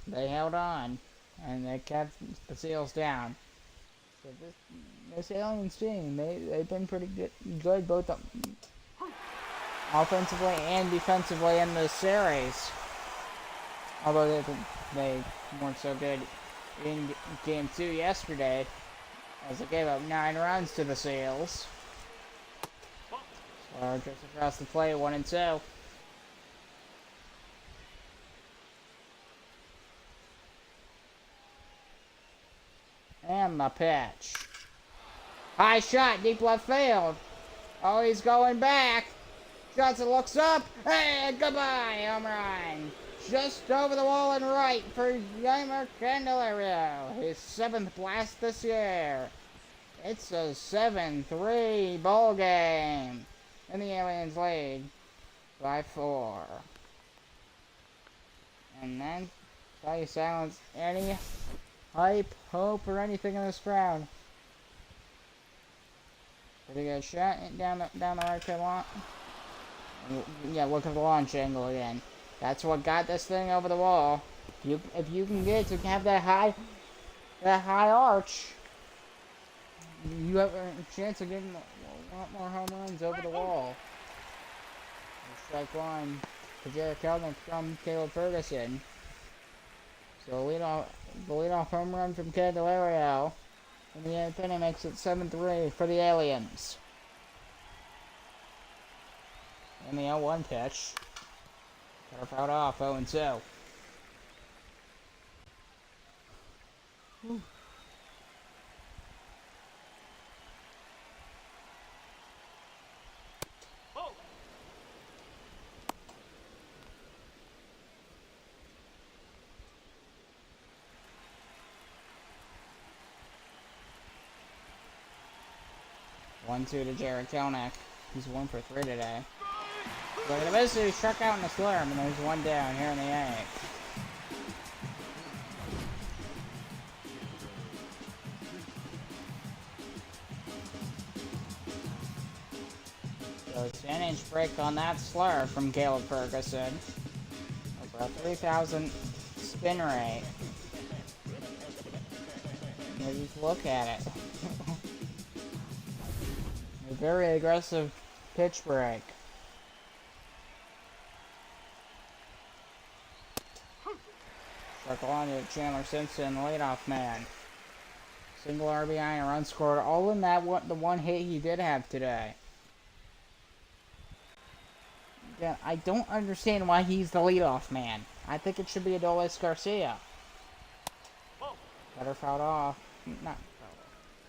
they held on and they kept the Seals down. So this Aliens team, they've been pretty good both offensively and defensively in this series. Although they weren't so good in Game 2 yesterday, as they gave up 9 runs to the Seals. So just across the plate, 1-2. And the pitch. High shot, deep left field. Oh, he's going back. Johnson looks up, and goodbye, home run. Just over the wall and right for Ymer Candelario. His 7th blast this year. It's a 7-3 ball game. And the Aliens lead by 4. And then, try to silence any hype, hope, or anything in this crowd. Pretty good shot down the right field line. Yeah, look at the launch angle again. That's what got this thing over the wall. If you can get to have that high arch, you have a chance of getting a lot more home runs over the wall. Strike one for Jared Kelnick from Caleb Ferguson. So the leadoff home run from Candelario. And the 8th inning makes it 7-3 for the Aliens. And the 0-1 pitch. Got her fouled off, 0-2. One-two to Jared Kelnick. He's 1 for 3 today. Look at the misses. He struck out in the slurm, and there's one down here in the 8th. So it's an inch break on that slur from Caleb Ferguson. Over a 3,000 spin rate. Maybe just look at it. A very aggressive pitch break. Circle on to Chandler Simpson, leadoff man. Single RBI and a run scored, all in the one hit he did have today. Yeah, I don't understand why he's the leadoff man. I think it should be Adolis Garcia. Better fouled off. Not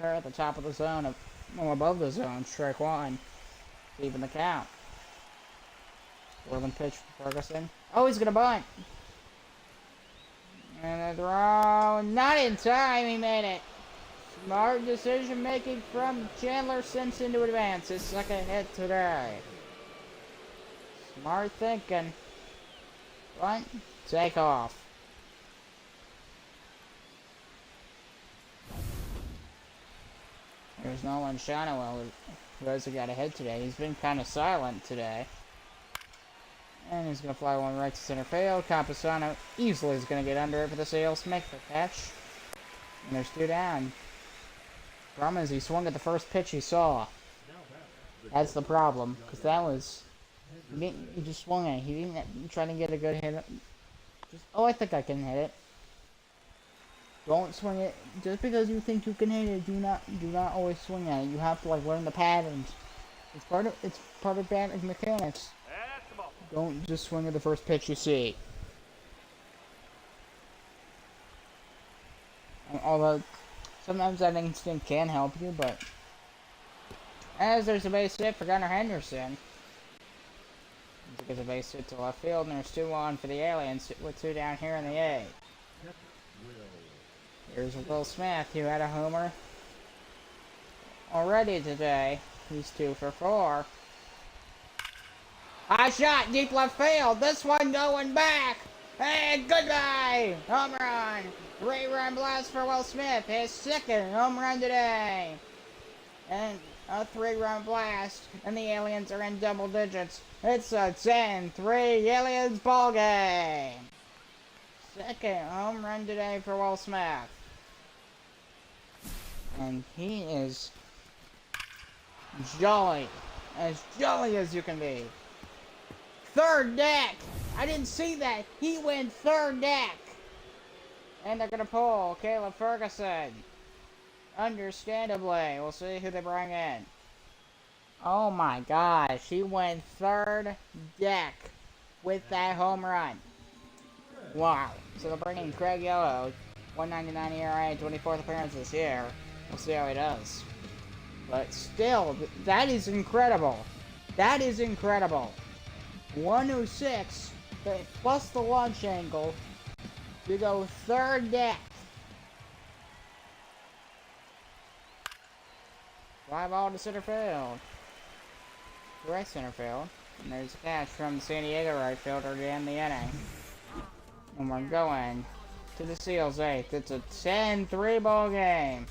fouled off. At the top of the zone, above the zone, strike one. Even the count. Whirling pitch for Ferguson. Oh, he's gonna bunt. And the throw, not in time, he made it. Smart decision making from Chandler Simpson to advance his 2nd hit today. Smart thinking. Bunt, take off. There's Nolan Shonowell, who hasn't got a hit today. He's been kind of silent today. And he's going to fly one right to center field. Camposano easily is going to get under it for the Seals. Make the catch. And there's 2 down. Problem is, he swung at the first pitch he saw. That's the problem, because that was... He just swung at it. He didn't try to get a good hit. Oh, I think I can hit it. Don't swing it. Just because you think you can hit it, do not always swing at it. You have to like learn the patterns. It's part of batting mechanics. That's the ball. Don't just swing at the first pitch you see. Although sometimes that instinct can help you, but as there's a base hit for Gunnar Henderson. There's a base hit to left field, and there's 2 on for the Aliens with 2 down here in the 8th. Here's Will Smith, who had a homer already today. He's 2 for 4. High shot, deep left field. This one going back. And goodbye. Home run. 3-run blast for Will Smith. His 2nd home run today. And a 3-run blast. And the Aliens are in double digits. It's a 10-3 Aliens ball game. 2nd home run today for Will Smith. And he is jolly. As jolly as you can be. 3rd deck. I didn't see that. He went 3rd deck. And they're going to pull Caleb Ferguson. Understandably. We'll see who they bring in. Oh my gosh. He went 3rd deck with that home run. Wow. So they're bringing Craig Yellow. 199 ERA, 24th appearance this year. We'll see how he does. But still, that is incredible. That is incredible. 106 plus the launch angle to go 3rd deck. Fly ball to center field. Right center field. And there's a catch from the San Diego right fielder to end the inning. And we're going to the Seals 8th. It's a 10-3 ball game.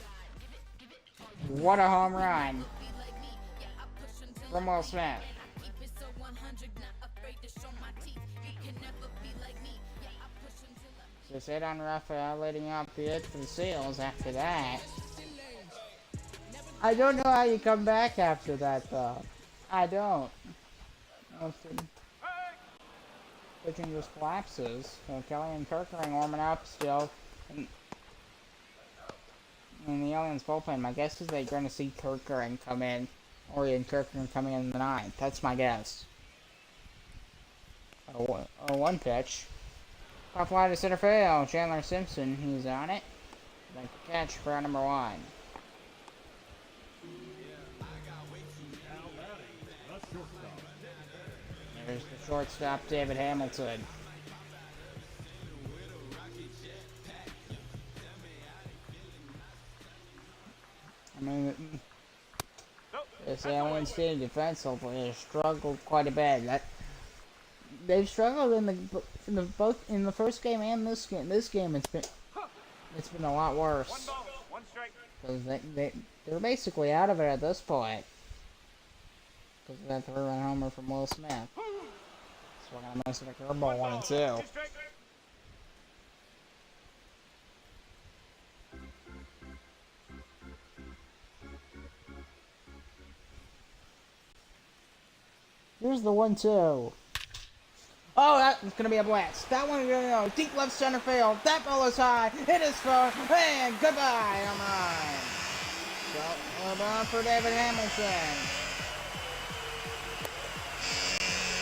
What a home run from Will Smith. Just hit on Raphael leading up the hit for the Seals after that. I don't know how you come back after that though. I don't. Pitching just collapses. So Kelly and Kirkering warming up still. And the Aliens bullpen, my guess is they're going to see Kirkering come in. Or Ian Kirkering coming in the 9th. That's my guess. A 1 pitch. Pop fly to center field. Chandler Simpson, he's on it. Make the catch for out number 1. There's the shortstop, David Hamilton. I mean, this Aliens team defensively has struggled quite a bit. They've struggled in the first game and this game. This game it's been a lot worse. 1 ball, 1 strike. Because they're basically out of it at this point. Because of that 3-run homer from Will Smith. So we're gonna miss the curveball 1 and 2. 2 strike. Here's the 1-2. Oh, that's gonna be a blast. That one gonna go deep left center field. That ball is high. It is far. And goodbye. Home run. So, well done for David Hamilton.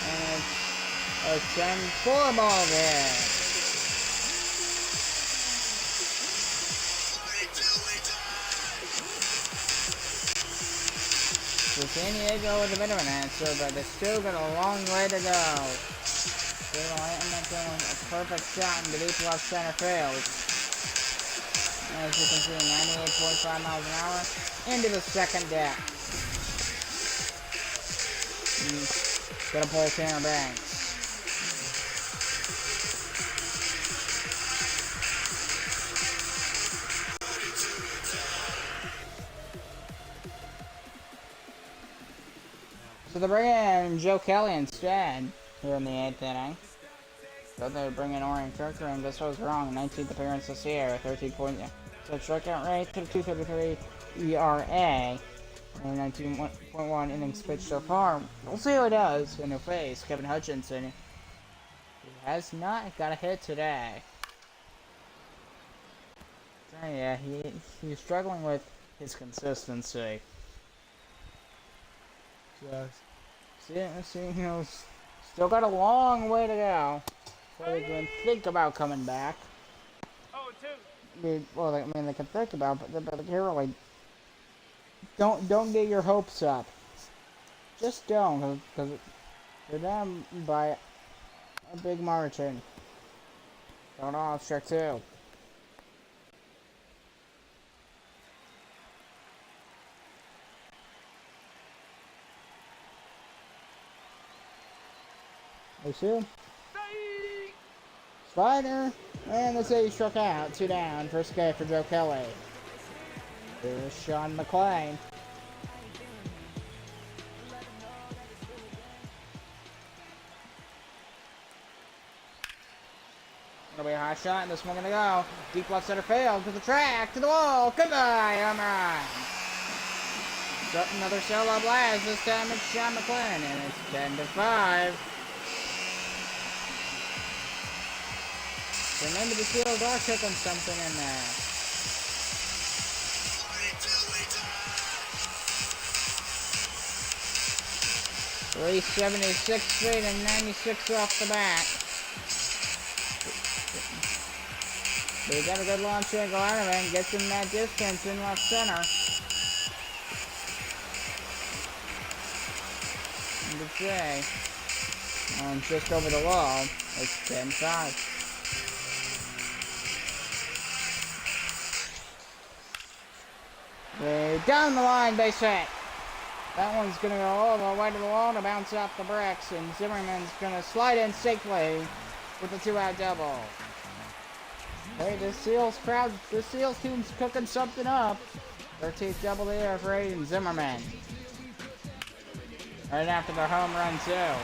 And it's a 10-4 ball game. So San Diego with a bit of an answer, but it's still got a long way to go. Still Hamilton with a perfect shot into deep left center field. As you can see, 98.5 miles an hour into the 2nd deck. Gonna pull Tanner Banks. So they're bringing Joe Kelly instead here in the 8th inning. So they're bringing Orion Kirker, and this was wrong. 19th appearance this year, So strikeout rate to the 233 ERA. And 19.1 innings pitched so far. We'll see how he does in the face. Kevin Hutchinson. He has not got a hit today. So yeah, he's struggling with his consistency. See, still got a long way to go before they can think about coming back. Oh, two. They can think about, but they can't really. Don't get your hopes up. Just don't, because they're down by a big margin. Going off, strike two. Hey, Sue. Spider. And let's say he struck out. 2 down. First K for Joe Kelly. Here's Sean McClain. Gonna be a high shot, and this one gonna go. Deep left center field to the track, to the wall. Goodbye, home run. Another solo blast. This time it's Sean McClain, and it's 10-5. Remember, the Steelers are cooking something in there. 376 feet and 96 off the bat. They got a good launch angle out of it and gets him that distance in left center. Good say. And just over the wall, it's 10-5. Down the line, base hit. That one's going to go all the way to the wall to bounce off the bricks, and Zimmerman's going to slide in safely with a 2-out double. Hey, the Seals team's cooking something up. 13th double there for Aiden Zimmerman. Right after the home run, too.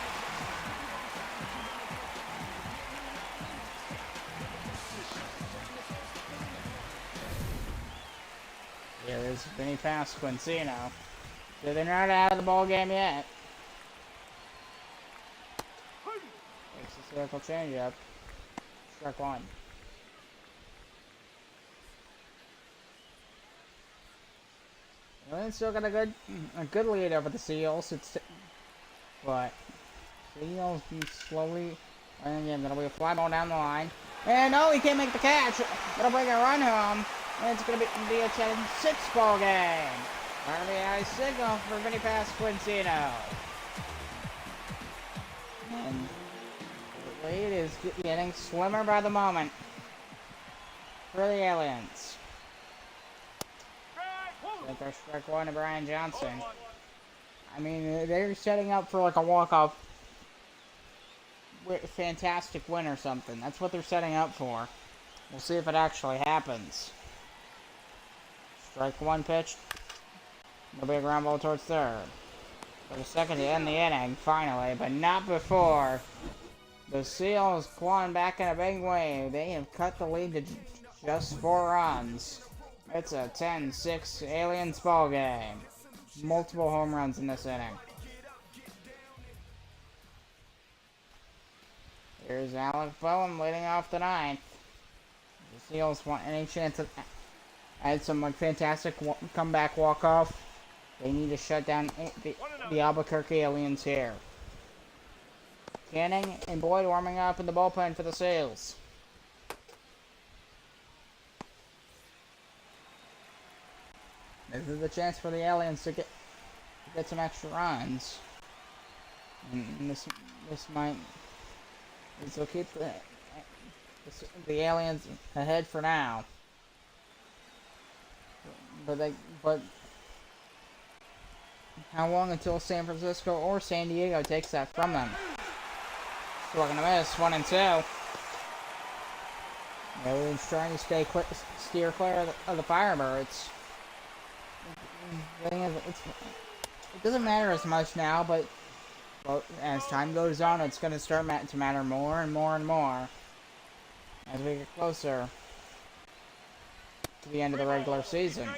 Here's Vinny Pasquantino. So they're not out of the ball game yet. It's a circle changeup. Strike one. Well, it's still got a good lead over the Seals. But Seals be slowly. And again, that'll be a fly ball down the line. And no, he can't make the catch. That'll bring a run home. And it's going to be a 10-6 ball game. RBI signal for Vinny Pasquantino. And the lead is getting slimmer by the moment for the Aliens. Strike one to Brian Johnson. I mean, they're setting up for like a walk-off fantastic win or something. That's what they're setting up for. We'll see if it actually happens. Strike one pitch. There'll be a ground ball towards third. For the second to end the inning, finally, but not before. The Seals clawing back in a big way. They have cut the lead to just 4 runs. It's a 10-6 Aliens ball game. Multiple home runs in this inning. Here's Alec Bowen leading off the 9th. The Seals want any chance of add some like fantastic comeback walk-off. They need to shut down the Albequerque Aliens here. Canning and Boyd warming up in the bullpen for the Seals. This is the chance for the Aliens to get some extra runs. And this will keep the Aliens ahead for now. But how long until San Francisco or San Diego takes that from them? Still gonna miss 1 and 2. Everyone's trying to steer clear of the Firebirds. It doesn't matter as much now, but as time goes on, it's going to start to matter more and more and more as we get closer to the end of the regular season.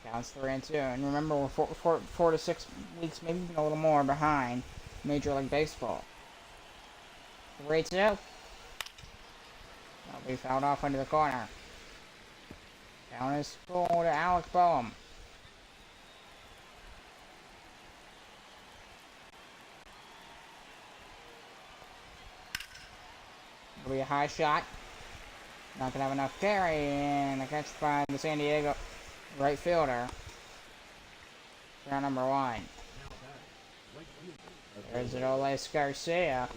Counts 3-2. And remember, we're four to 6 weeks, maybe even a little more behind Major League Baseball. 3-2. That'll be fouled off into the corner. Count is full to Alec Boehm. It'll be a high shot. Not gonna have enough carry, and a catch by the San Diego right fielder. Round number 1. There's Adolis Garcia.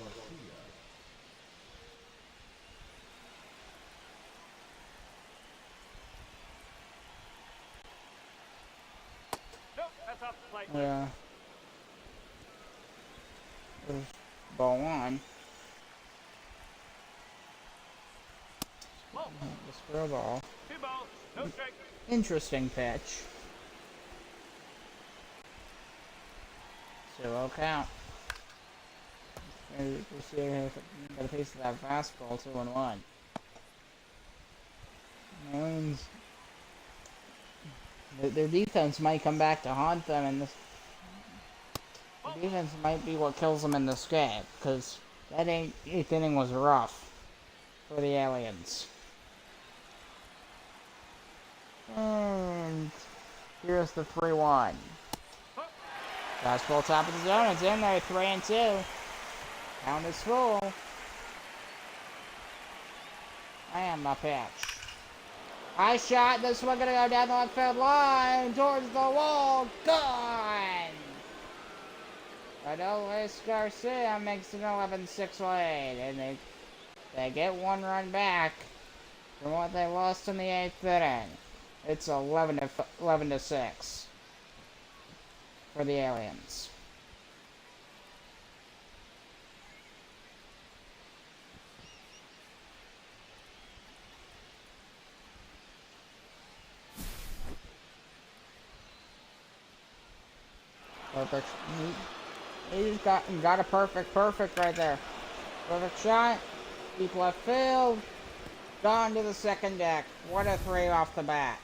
Nope, that's off the plate. Yeah. There's ball 1. Whoa. The square ball. 2 balls, no strike. Interesting pitch. So will count. We'll see if got a piece of that fastball. 2-1. Marlins. Their defense might come back to haunt them, and this defense might be what kills them in this game, because that 8th inning was rough for the Aliens. And here's the 3-1. Fastball top of the zone. It's in there. 3-2. Count is full. And the pitch. High shot. This one gonna go down the left field line towards the wall. Gone. Adolis Garcia makes an 11-6 lead, and they get 1 run back from what they lost in the 8th inning. It's 11-6 for the Aliens. Perfect. He just got a perfect right there. Perfect shot. Deep left field. Gone to the second deck. What a 3 off the bat.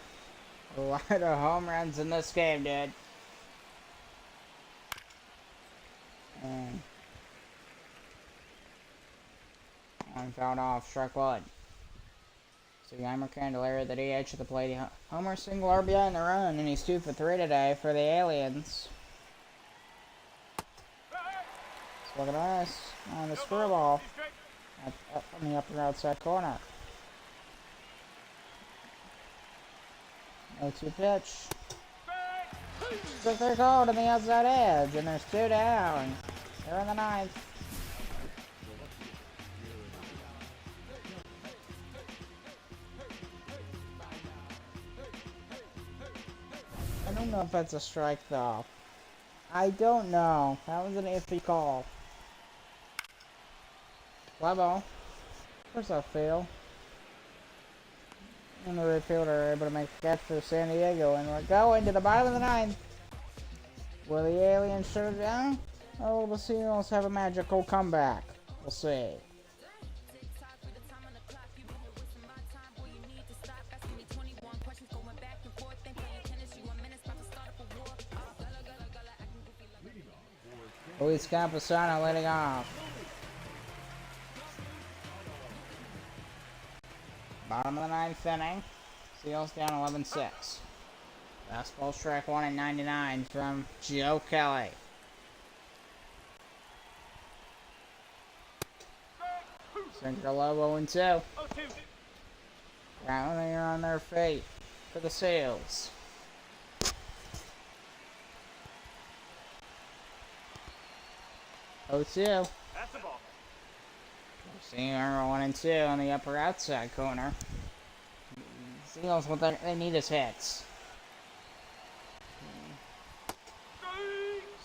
A lot of home runs in this game, dude. And I'm fouled off. Strike 1. So Yeimer Candelaria, the DH at the plate. Homer single RBI in the run, and he's 2 for 3 today for the Aliens. Look at us on the square ball on the upper outside corner. 0-2 pitch. Took their call to the outside edge, and there's 2 down. They're in the 9th. I don't know if that's a strike, though. I don't know. That was an iffy call. Fly ball. Of course, outfield. And the right fielder are able to make a catch for San Diego, and we're going to the bottom of the 9th. Will the Aliens shut it down? Or will the Seals have a magical comeback? We'll see. Luis Camposano leading off. Bottom of the 9th inning. Seals down 11-6. Fastball strike 1 at 99 from Joe Kelly. Sinker low 0-2. Rounding on their feet for the Seals. Oh, 2. That's the ball. Seeing 1-2 on the upper outside corner. Seals, what they need is hits.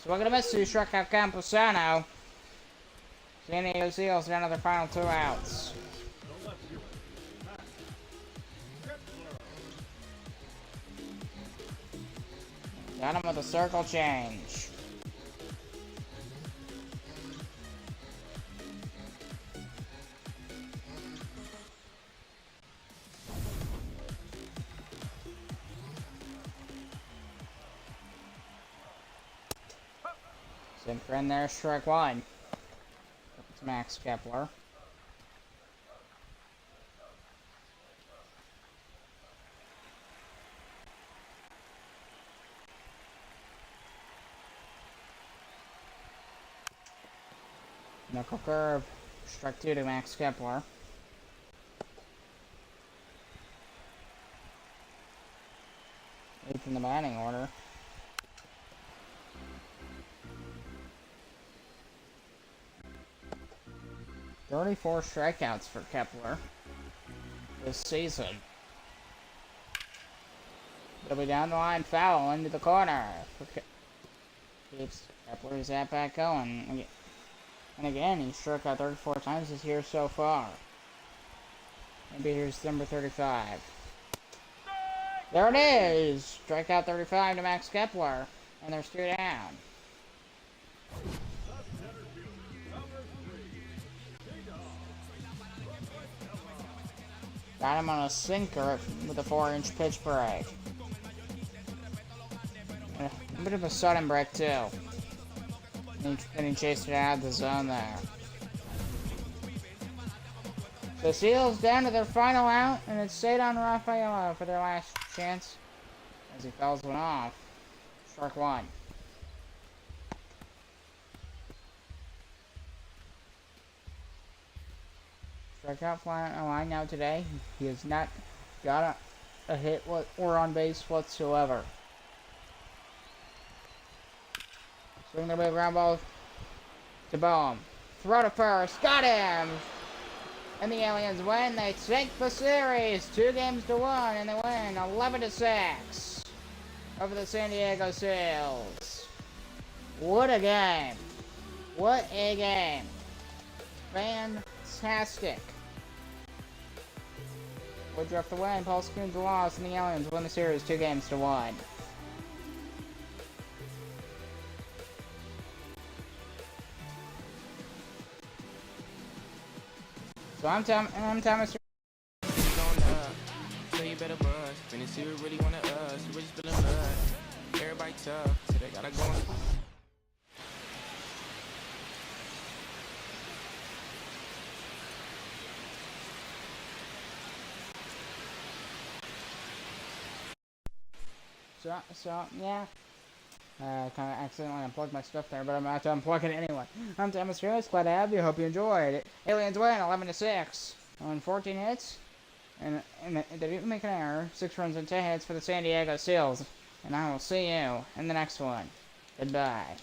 So we're gonna miss 2, struck out Camposano. San Diego Seals down to their final 2 outs. Got him with a circle change. Sinker in there, strike one. It's Max Kepler. Knuckle curve, strike two to Max Kepler. Eighth in the batting order. "34 strikeouts for Kepler this season. He'll be down the line, foul into the corner. Keeps Kepler's at back going. And again, he struck out 34 times this year so far. Maybe here's number 35. There it is! Strikeout 35 to Max Kepler. And there's two down. Got him on a sinker with a 4-inch pitch break. And a bit of a sudden break, too. And he chased it out of the zone there. The Seals down to their final out, and it's Cedon Rafaela for their last chance as he fouls one off. Strike one. Strikeout flying on the line now today. He has not got a hit or on base whatsoever. Swing the big ground ball to Bohm. Throw to first. Got him! And the Aliens win. They take the series 2-1, and they win 11-6 over the San Diego Seals. What a game! What a game! Fantastic! Woodruff the win. Paul Scoons the loss, and the Aliens win the series 2-1. So I'm Thomas. So you better buzz. Finish see what really wanna us. We just feeling love. Everybody tough. So they gotta go on. So yeah. Kind of accidentally unplugged my stuff there, but I'm about to unplug it anyway. I'm Thomas Rose. Glad to have you. Hope you enjoyed it. Aliens win 11-6 on 14 hits, and they didn't make an error. 6 runs and 10 hits for the San Diego Seals. And I will see you in the next one. Goodbye.